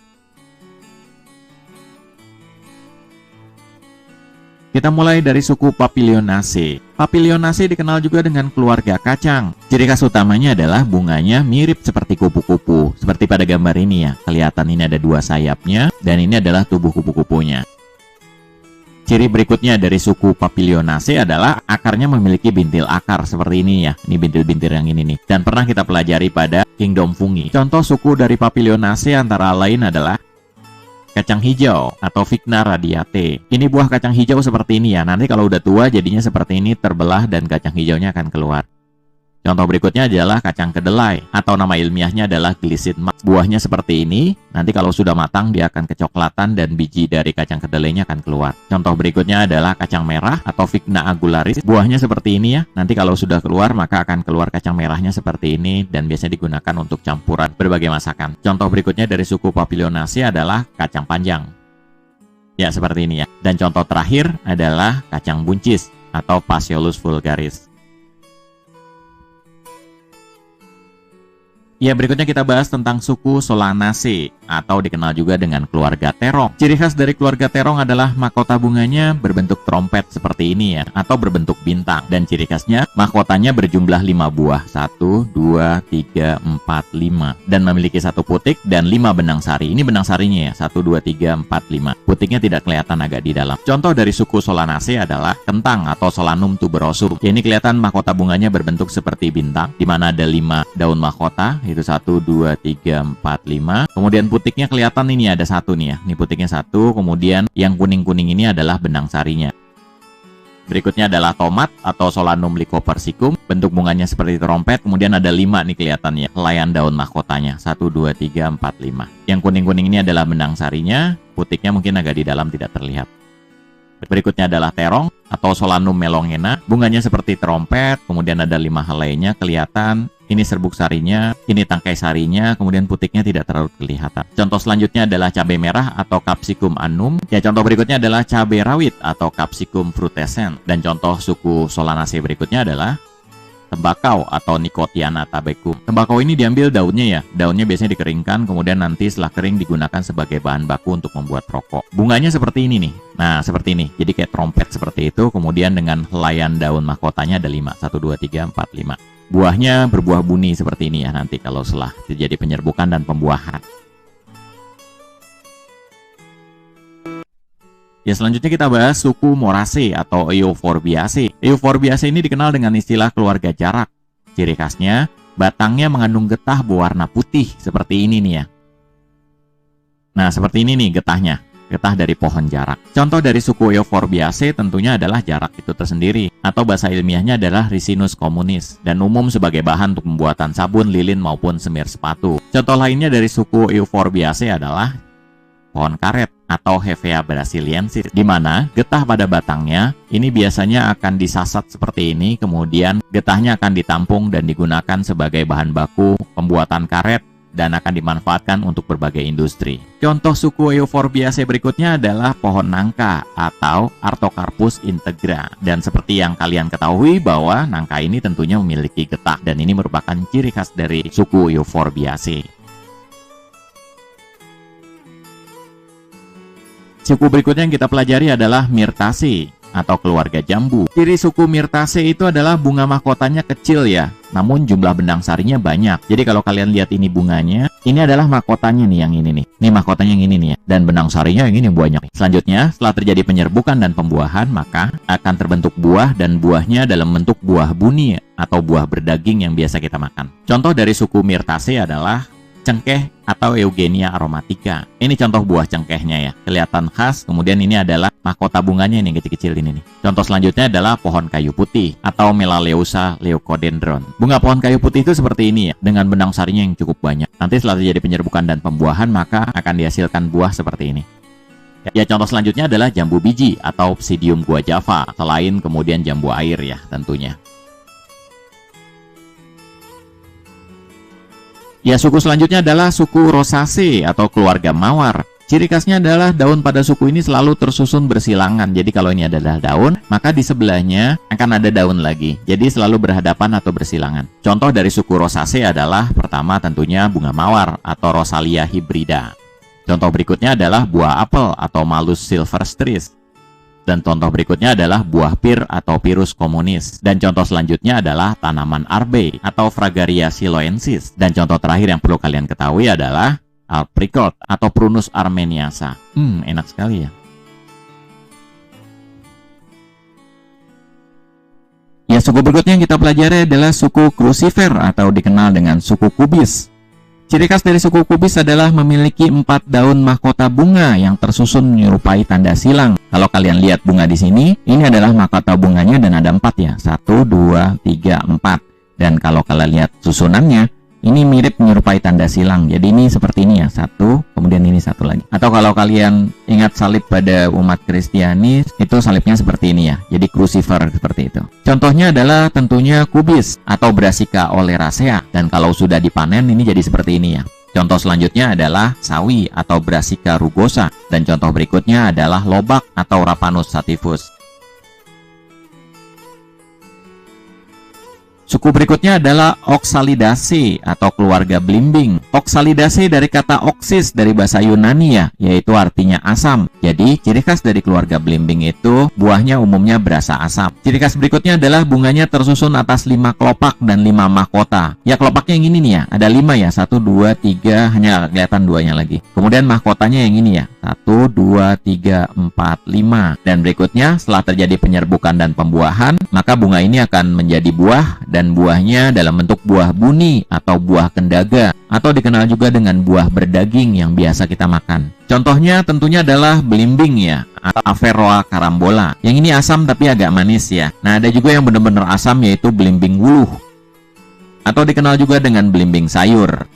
Kita mulai dari suku Papilionaceae. Papilionaceae dikenal juga dengan keluarga kacang. Ciri khas utamanya adalah bunganya mirip seperti kupu-kupu. Seperti pada gambar ini ya. Kelihatan ini ada dua sayapnya dan ini adalah tubuh kupu-kupunya. Ciri berikutnya dari suku Papilionaceae adalah akarnya memiliki bintil akar seperti ini ya. Ini bintil-bintil yang ini nih. Dan pernah kita pelajari pada Kingdom Fungi. Contoh suku dari Papilionaceae antara lain adalah kacang hijau atau Vigna radiate. Ini buah kacang hijau seperti ini ya. Nanti kalau udah tua jadinya seperti ini, terbelah dan kacang hijaunya akan keluar. Contoh berikutnya adalah kacang kedelai atau nama ilmiahnya adalah Glycine Max. Buahnya seperti ini. Nanti kalau sudah matang dia akan kecoklatan dan biji dari kacang kedelainya akan keluar. Contoh berikutnya adalah kacang merah atau Vigna agularis. Buahnya seperti ini ya. Nanti kalau sudah keluar maka akan keluar kacang merahnya seperti ini dan biasanya digunakan untuk campuran berbagai masakan. Contoh berikutnya dari suku Papilionaceae adalah kacang panjang. Ya, seperti ini ya. Dan contoh terakhir adalah kacang buncis atau Phaseolus vulgaris. Ya, berikutnya kita bahas tentang suku Solanaceae atau dikenal juga dengan keluarga terong. Ciri khas dari keluarga terong adalah mahkota bunganya berbentuk trompet seperti ini ya, atau berbentuk bintang. Dan ciri khasnya mahkotanya berjumlah 5 buah. 1, 2, 3, 4, 5. Dan memiliki 1 putik dan 5 benang sari. Ini benang sarinya ya, 1, 2, 3, 4, 5. Putiknya tidak kelihatan agak di dalam. Contoh dari suku Solanaceae adalah kentang atau Solanum tuberosum. Ya, ini kelihatan mahkota bunganya berbentuk seperti bintang, di mana ada 5 daun mahkota. Itu 1, 2, 3, 4, 5. Kemudian putiknya kelihatan ini ada 1 nih ya. Ini putiknya 1. Kemudian yang kuning-kuning ini adalah benang sarinya. Berikutnya adalah tomat atau Solanum lycopersicum. Bentuk bunganya seperti trompet. Kemudian ada 5 nih kelihatannya. Helaian daun mahkotanya. 1, 2, 3, 4, 5. Yang kuning-kuning ini adalah benang sarinya. Putiknya mungkin agak di dalam tidak terlihat. Berikutnya adalah terong atau Solanum melongena. Bunganya seperti trompet. Kemudian ada 5 helainya kelihatan. Ini serbuk sarinya, ini tangkai sarinya, kemudian putiknya tidak terlalu kelihatan. Contoh selanjutnya adalah cabai merah atau Capsicum annum. Ya, contoh berikutnya adalah cabai rawit atau Capsicum frutescens. Dan contoh suku Solanaceae berikutnya adalah tembakau atau Nicotiana tabacum. Tembakau ini diambil daunnya ya. Daunnya biasanya dikeringkan, kemudian nanti setelah kering digunakan sebagai bahan baku untuk membuat rokok. Bunganya seperti ini nih. Nah, seperti ini. Jadi kayak trompet seperti itu. Kemudian dengan helaian daun mahkotanya ada 5. 1, 2, 3, 4, 5. Buahnya berbuah buni seperti ini ya nanti kalau setelah terjadi penyerbukan dan pembuahan. Ya, selanjutnya kita bahas suku Moraceae atau Euphorbia-ceae. Euphorbia-ceae ini dikenal dengan istilah keluarga jarak. Ciri khasnya, batangnya mengandung getah berwarna putih seperti ini nih ya. Nah, seperti ini nih getahnya. Getah dari pohon jarak. Contoh dari suku Euphorbia-ceae tentunya adalah jarak itu tersendiri, atau bahasa ilmiahnya adalah Ricinus communis, dan umum sebagai bahan untuk pembuatan sabun, lilin maupun semir sepatu. Contoh lainnya dari suku Euphorbia-ceae adalah pohon karet atau Hevea brasiliensis, di mana getah pada batangnya ini biasanya akan disasat seperti ini, kemudian getahnya akan ditampung dan digunakan sebagai bahan baku pembuatan karet dan akan dimanfaatkan untuk berbagai industri. Contoh suku Euphorbia-ceae berikutnya adalah pohon nangka atau Artocarpus integra. Dan seperti yang kalian ketahui bahwa nangka ini tentunya memiliki getah dan ini merupakan ciri khas dari suku Euphorbia-ceae. Suku berikutnya yang kita pelajari adalah Myrtaceae atau keluarga jambu. Ciri suku Myrtaceae itu adalah bunga mahkotanya kecil ya, namun jumlah benang sarinya banyak. Jadi kalau kalian lihat ini bunganya, ini adalah mahkotanya nih yang ini nih. Ini mahkotanya yang ini nih ya. Dan benang sarinya yang ini banyak. Selanjutnya, setelah terjadi penyerbukan dan pembuahan, maka akan terbentuk buah dan buahnya dalam bentuk buah buni atau buah berdaging yang biasa kita makan. Contoh dari suku Myrtaceae adalah cengkeh atau Eugenia aromatica. Ini contoh buah cengkehnya ya, kelihatan khas. Kemudian ini adalah mahkota bunganya ini yang kecil-kecil ini nih. Contoh selanjutnya adalah pohon kayu putih atau Melaleuca leucodendron. Bunga pohon kayu putih itu seperti ini ya, dengan benang sarinya yang cukup banyak. Nanti setelah terjadi penyerbukan dan pembuahan, maka akan dihasilkan buah seperti ini. Ya, contoh selanjutnya adalah jambu biji atau Psidium guajava, selain kemudian jambu air ya tentunya. Ya, suku selanjutnya adalah suku Rosaceae atau keluarga mawar. Ciri khasnya adalah daun pada suku ini selalu tersusun bersilangan. Jadi kalau ini adalah daun, maka di sebelahnya akan ada daun lagi. Jadi selalu berhadapan atau bersilangan. Contoh dari suku Rosaceae adalah pertama tentunya bunga mawar atau Rosalia hybrida. Contoh berikutnya adalah buah apel atau Malus silvestris. Dan contoh berikutnya adalah buah pir atau Pyrus communis. Dan contoh selanjutnya adalah tanaman arbe atau Fragaria siloensis. Dan contoh terakhir yang perlu kalian ketahui adalah apricot atau Prunus armeniaca. Enak sekali ya. Ya, suku berikutnya yang kita pelajari adalah suku Crucifer atau dikenal dengan suku kubis. Ciri khas dari suku kubis adalah memiliki 4 daun mahkota bunga yang tersusun menyerupai tanda silang. Kalau kalian lihat bunga di sini, ini adalah mahkota bunganya dan ada 4 ya. 1, 2, 3, 4. Dan kalau kalian lihat susunannya, ini mirip menyerupai tanda silang. Jadi ini seperti ini ya, 1, kemudian ini 1 lagi. Atau kalau kalian ingat salib pada umat Kristiani, itu salibnya seperti ini ya. Jadi crucifer seperti itu. Contohnya adalah tentunya kubis atau Brassica oleracea. Dan kalau sudah dipanen, ini jadi seperti ini ya. Contoh selanjutnya adalah sawi atau Brassica rugosa. Dan contoh berikutnya adalah lobak atau Raphanus sativus. Suku berikutnya adalah Oxalidaceae atau keluarga belimbing. Oxalidaceae dari kata oxis dari bahasa Yunani ya, yaitu artinya asam. Jadi ciri khas dari keluarga belimbing itu buahnya umumnya berasa asam. Ciri khas berikutnya adalah bunganya tersusun atas 5 kelopak dan 5 mahkota. Ya, kelopaknya yang ini nih ya, ada 5 ya, 1, 2, 3, hanya kelihatan 2-nya lagi. Kemudian mahkotanya yang ini ya, 1, 2, 3, 4, 5. Dan berikutnya setelah terjadi penyerbukan dan pembuahan, maka bunga ini akan menjadi buah dan buahnya dalam bentuk buah buni atau buah kendaga atau dikenal juga dengan buah berdaging yang biasa kita makan. Contohnya tentunya adalah belimbing ya, atau Averrhoa carambola. Yang ini asam tapi agak manis ya. Nah, ada juga yang benar-benar asam yaitu belimbing wuluh atau dikenal juga dengan belimbing sayur.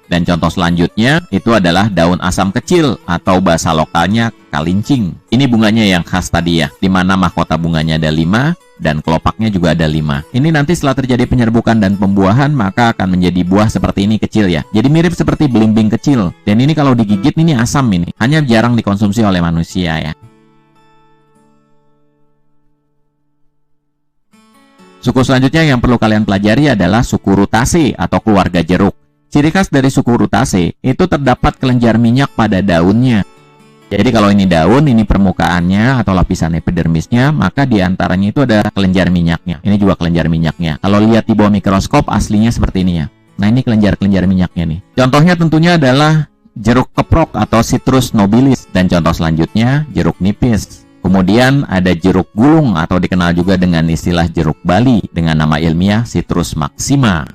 Dan contoh selanjutnya itu adalah daun asam kecil atau bahasa lokalnya kalincing. Ini bunganya yang khas tadi ya, di mana mahkota bunganya ada 5 dan kelopaknya juga ada 5. Ini nanti setelah terjadi penyerbukan dan pembuahan maka akan menjadi buah seperti ini kecil ya. Jadi mirip seperti belimbing kecil. Dan ini kalau digigit ini asam ini, hanya jarang dikonsumsi oleh manusia ya. Suku selanjutnya yang perlu kalian pelajari adalah suku Rutaceae atau keluarga jeruk. Ciri khas dari suku Rutaceae itu terdapat kelenjar minyak pada daunnya. Jadi kalau ini daun, ini permukaannya atau lapisan epidermisnya, maka di antaranya itu ada kelenjar minyaknya. Ini juga kelenjar minyaknya. Kalau lihat di bawah mikroskop aslinya seperti ini ya. Nah, ini kelenjar-kelenjar minyaknya nih. Contohnya tentunya adalah jeruk keprok atau Citrus nobilis, dan contoh selanjutnya jeruk nipis. Kemudian ada jeruk gulung atau dikenal juga dengan istilah jeruk Bali dengan nama ilmiah Citrus maxima.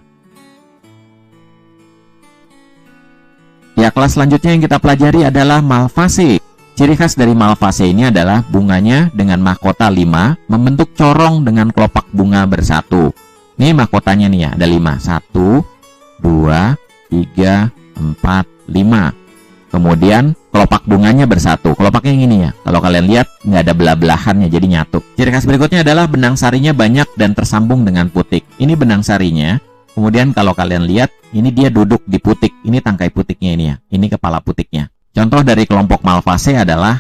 Ya, kelas selanjutnya yang kita pelajari adalah Malvaceae. Ciri khas dari Malvaceae ini adalah bunganya dengan mahkota 5 membentuk corong dengan kelopak bunga bersatu. Ini mahkotanya nih ya, ada 5. 1, 2, 3, 4, 5. Kemudian kelopak bunganya bersatu. Kelopaknya yang ini ya. Kalau kalian lihat nggak ada belah-belahannya, jadi nyatu. Ciri khas berikutnya adalah benang sarinya banyak dan tersambung dengan putik. Ini benang sarinya. Kemudian kalau kalian lihat, ini dia duduk di putik. Ini tangkai putiknya ini ya. Ini kepala putiknya. Contoh dari kelompok Malvaceae adalah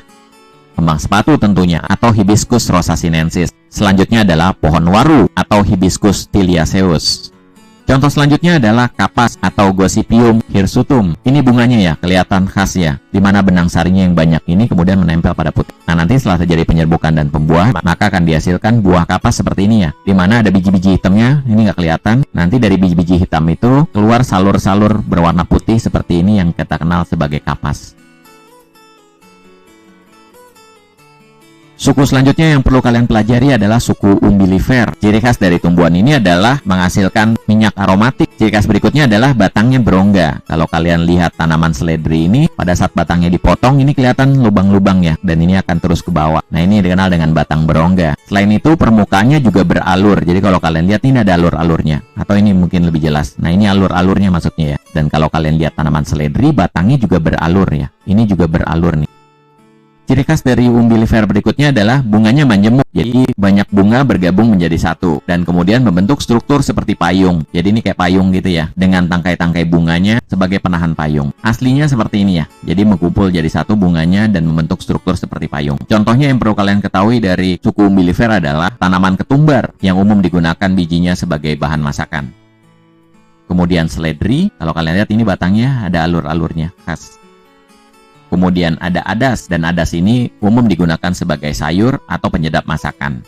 kembang sepatu tentunya, atau Hibiscus rosasinensis. Selanjutnya adalah pohon waru atau Hibiscus tiliaceus. Contoh selanjutnya adalah kapas atau Gossypium hirsutum. Ini bunganya ya, kelihatan khas ya, di mana benang sarinya yang banyak ini kemudian menempel pada putik. Nah, nanti setelah terjadi penyerbukan dan pembuahan, maka akan dihasilkan buah kapas seperti ini ya, di mana ada biji-biji hitamnya, ini nggak kelihatan. Nanti dari biji-biji hitam itu keluar salur-salur berwarna putih seperti ini yang kita kenal sebagai kapas. Suku selanjutnya yang perlu kalian pelajari adalah suku Umbellifer. Ciri khas dari tumbuhan ini adalah menghasilkan minyak aromatik. Ciri khas berikutnya adalah batangnya berongga. Kalau kalian lihat tanaman seledri ini, pada saat batangnya dipotong, ini kelihatan lubang-lubang ya, dan ini akan terus ke bawah. Nah, ini dikenal dengan batang berongga. Selain itu, permukaannya juga beralur. Jadi kalau kalian lihat, ini ada alur-alurnya. Atau ini mungkin lebih jelas. Nah, ini alur-alurnya maksudnya ya. Dan kalau kalian lihat tanaman seledri, batangnya juga beralur ya. Ini juga beralur nih. Ciri khas dari Umbellifer berikutnya adalah bunganya majemuk. Jadi banyak bunga bergabung menjadi satu dan kemudian membentuk struktur seperti payung. Jadi ini kayak payung gitu ya, dengan tangkai-tangkai bunganya sebagai penahan payung. Aslinya seperti ini ya. Jadi mengumpul jadi satu bunganya dan membentuk struktur seperti payung. Contohnya yang perlu kalian ketahui dari suku Umbellifer adalah tanaman ketumbar yang umum digunakan bijinya sebagai bahan masakan. Kemudian seledri, kalau kalian lihat ini batangnya ada alur-alurnya khas. Kemudian ada adas, dan adas ini umum digunakan sebagai sayur atau penyedap masakan.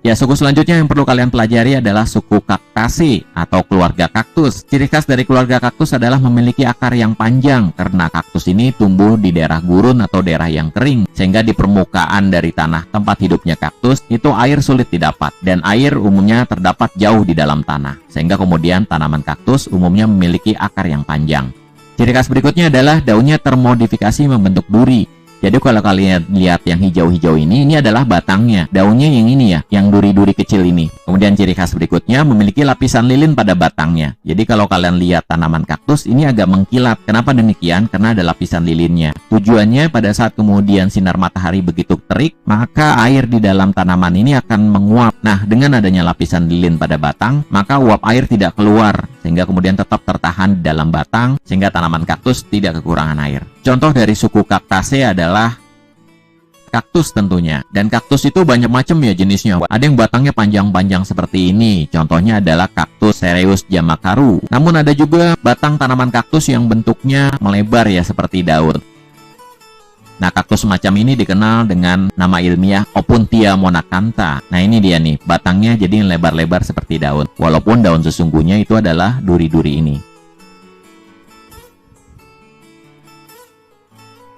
Ya, suku selanjutnya yang perlu kalian pelajari adalah suku Cactaceae atau keluarga kaktus. Ciri khas dari keluarga kaktus adalah memiliki akar yang panjang karena kaktus ini tumbuh di daerah gurun atau daerah yang kering, sehingga di permukaan dari tanah tempat hidupnya kaktus itu air sulit didapat dan air umumnya terdapat jauh di dalam tanah, sehingga kemudian tanaman kaktus umumnya memiliki akar yang panjang. Ciri khas berikutnya adalah daunnya termodifikasi membentuk duri. Jadi kalau kalian lihat yang hijau-hijau ini adalah batangnya. Daunnya yang ini ya, yang duri-duri kecil ini. Kemudian ciri khas berikutnya memiliki lapisan lilin pada batangnya. Jadi kalau kalian lihat tanaman kaktus ini agak mengkilat. Kenapa demikian? Karena ada lapisan lilinnya. Tujuannya pada saat kemudian sinar matahari begitu terik, maka air di dalam tanaman ini akan menguap. Nah, dengan adanya lapisan lilin pada batang, maka uap air tidak keluar, sehingga kemudian tetap tertahan di dalam batang, sehingga tanaman kaktus tidak kekurangan air. Contoh dari suku Cactaceae adalah kaktus tentunya. Dan kaktus itu banyak macam ya jenisnya. Ada yang batangnya panjang-panjang seperti ini. Contohnya adalah kaktus Cereus jamakaru. Namun ada juga batang tanaman kaktus yang bentuknya melebar ya seperti daun. Nah, kaktus semacam ini dikenal dengan nama ilmiah Opuntia monacantha. Nah, ini dia nih, batangnya jadi lebar-lebar seperti daun. Walaupun daun sesungguhnya itu adalah duri-duri ini.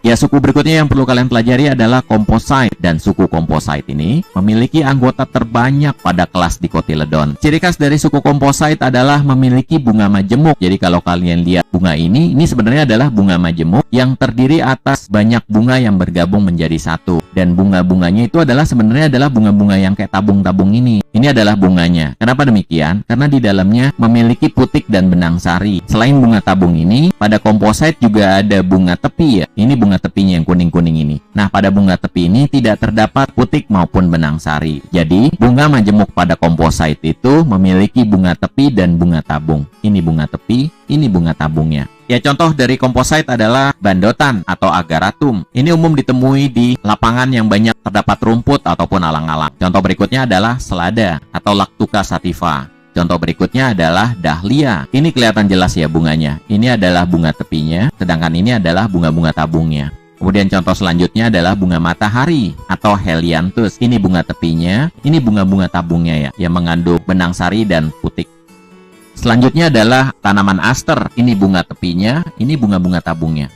Ya, suku berikutnya yang perlu kalian pelajari adalah Composite, dan suku Composite ini memiliki anggota terbanyak pada kelas Dicotyledon. Ciri khas dari suku Composite adalah memiliki bunga majemuk. Jadi kalau kalian lihat bunga ini sebenarnya adalah bunga majemuk yang terdiri atas banyak bunga yang bergabung menjadi satu. Dan bunga-bunganya itu sebenarnya adalah bunga-bunga yang kayak tabung-tabung ini. Ini adalah bunganya. Kenapa demikian? Karena di dalamnya memiliki putik dan benang sari. Selain bunga tabung ini, pada Composite juga ada bunga tepi ya. Ini bunga tepinya yang kuning-kuning ini. Nah, pada bunga tepi ini tidak terdapat putik maupun benang sari. Jadi, bunga majemuk pada Composite itu memiliki bunga tepi dan bunga tabung. Ini bunga tepi, ini bunga tabungnya. Ya, contoh dari Composite adalah bandotan atau agaratum. Ini umum ditemui di lapangan yang banyak terdapat rumput ataupun alang-alang. Contoh berikutnya adalah selada atau Lactuca sativa. Contoh berikutnya adalah dahlia. Ini kelihatan jelas ya bunganya. Ini adalah bunga tepinya, sedangkan ini adalah bunga-bunga tabungnya. Kemudian contoh selanjutnya adalah bunga matahari atau helianthus. Ini bunga tepinya, ini bunga-bunga tabungnya ya, yang mengandung benang sari dan putik. Selanjutnya adalah tanaman aster. Ini bunga tepinya, ini bunga-bunga tabungnya.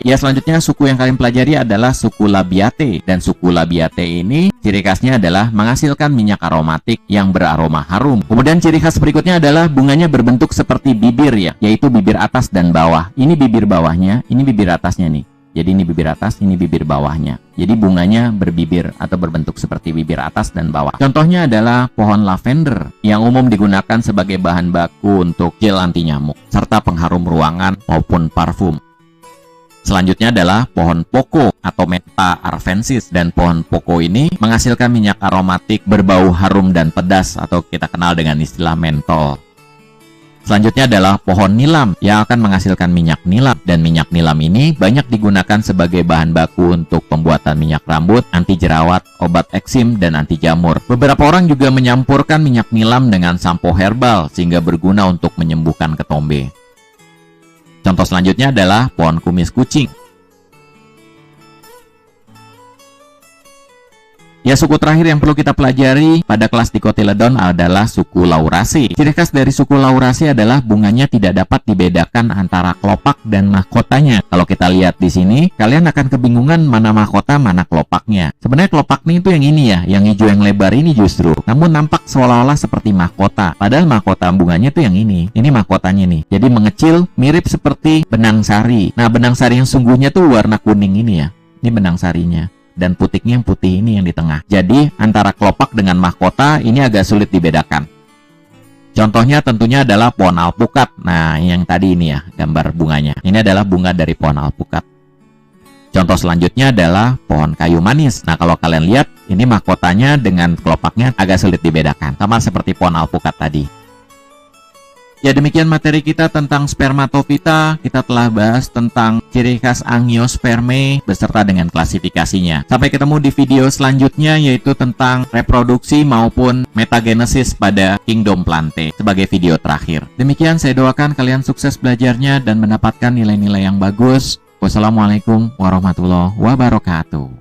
Ya, selanjutnya suku yang kalian pelajari adalah suku Labiatae. Dan suku Labiatae ini ciri khasnya adalah menghasilkan minyak aromatik yang beraroma harum. Kemudian ciri khas berikutnya adalah bunganya berbentuk seperti bibir ya, yaitu bibir atas dan bawah. Ini bibir bawahnya, ini bibir atasnya nih. Jadi ini bibir atas, ini bibir bawahnya. Jadi bunganya berbibir atau berbentuk seperti bibir atas dan bawah. Contohnya adalah pohon lavender yang umum digunakan sebagai bahan baku untuk gel anti nyamuk serta pengharum ruangan maupun parfum. Selanjutnya adalah pohon poko atau Menta arvensis, dan pohon poko ini menghasilkan minyak aromatik berbau harum dan pedas atau kita kenal dengan istilah mentol. Selanjutnya adalah pohon nilam yang akan menghasilkan minyak nilam, dan minyak nilam ini banyak digunakan sebagai bahan baku untuk pembuatan minyak rambut, anti jerawat, obat eksim, dan anti jamur. Beberapa orang juga menyampurkan minyak nilam dengan sampo herbal sehingga berguna untuk menyembuhkan ketombe. Contoh selanjutnya adalah pohon kumis kucing. Ya, suku terakhir yang perlu kita pelajari pada kelas Dicotyledon adalah suku Lauraceae. Ciri khas dari suku Lauraceae adalah bunganya tidak dapat dibedakan antara kelopak dan mahkotanya. Kalau kita lihat di sini, kalian akan kebingungan mana mahkota, mana kelopaknya. Sebenarnya kelopaknya itu yang ini ya, yang hijau yang lebar ini justru. Namun nampak seolah-olah seperti mahkota. Padahal mahkota bunganya itu yang ini. Ini mahkotanya nih. Jadi mengecil, mirip seperti benang sari. Nah, benang sari yang sungguhnya tuh warna kuning ini ya. Ini benang sarinya. Dan putiknya yang putih ini yang di tengah. Jadi antara kelopak dengan mahkota ini agak sulit dibedakan. Contohnya tentunya adalah pohon alpukat. Nah, yang tadi ini ya gambar bunganya. Ini adalah bunga dari pohon alpukat. Contoh selanjutnya adalah pohon kayu manis. Nah, kalau kalian lihat ini mahkotanya dengan kelopaknya agak sulit dibedakan, sama seperti pohon alpukat tadi. Ya, demikian materi kita tentang spermatofita. Kita telah bahas tentang ciri khas Angiospermae beserta dengan klasifikasinya. Sampai ketemu di video selanjutnya, yaitu tentang reproduksi maupun metagenesis pada kingdom Plantae sebagai video terakhir. Demikian, saya doakan kalian sukses belajarnya dan mendapatkan nilai-nilai yang bagus. Wassalamualaikum warahmatullahi wabarakatuh.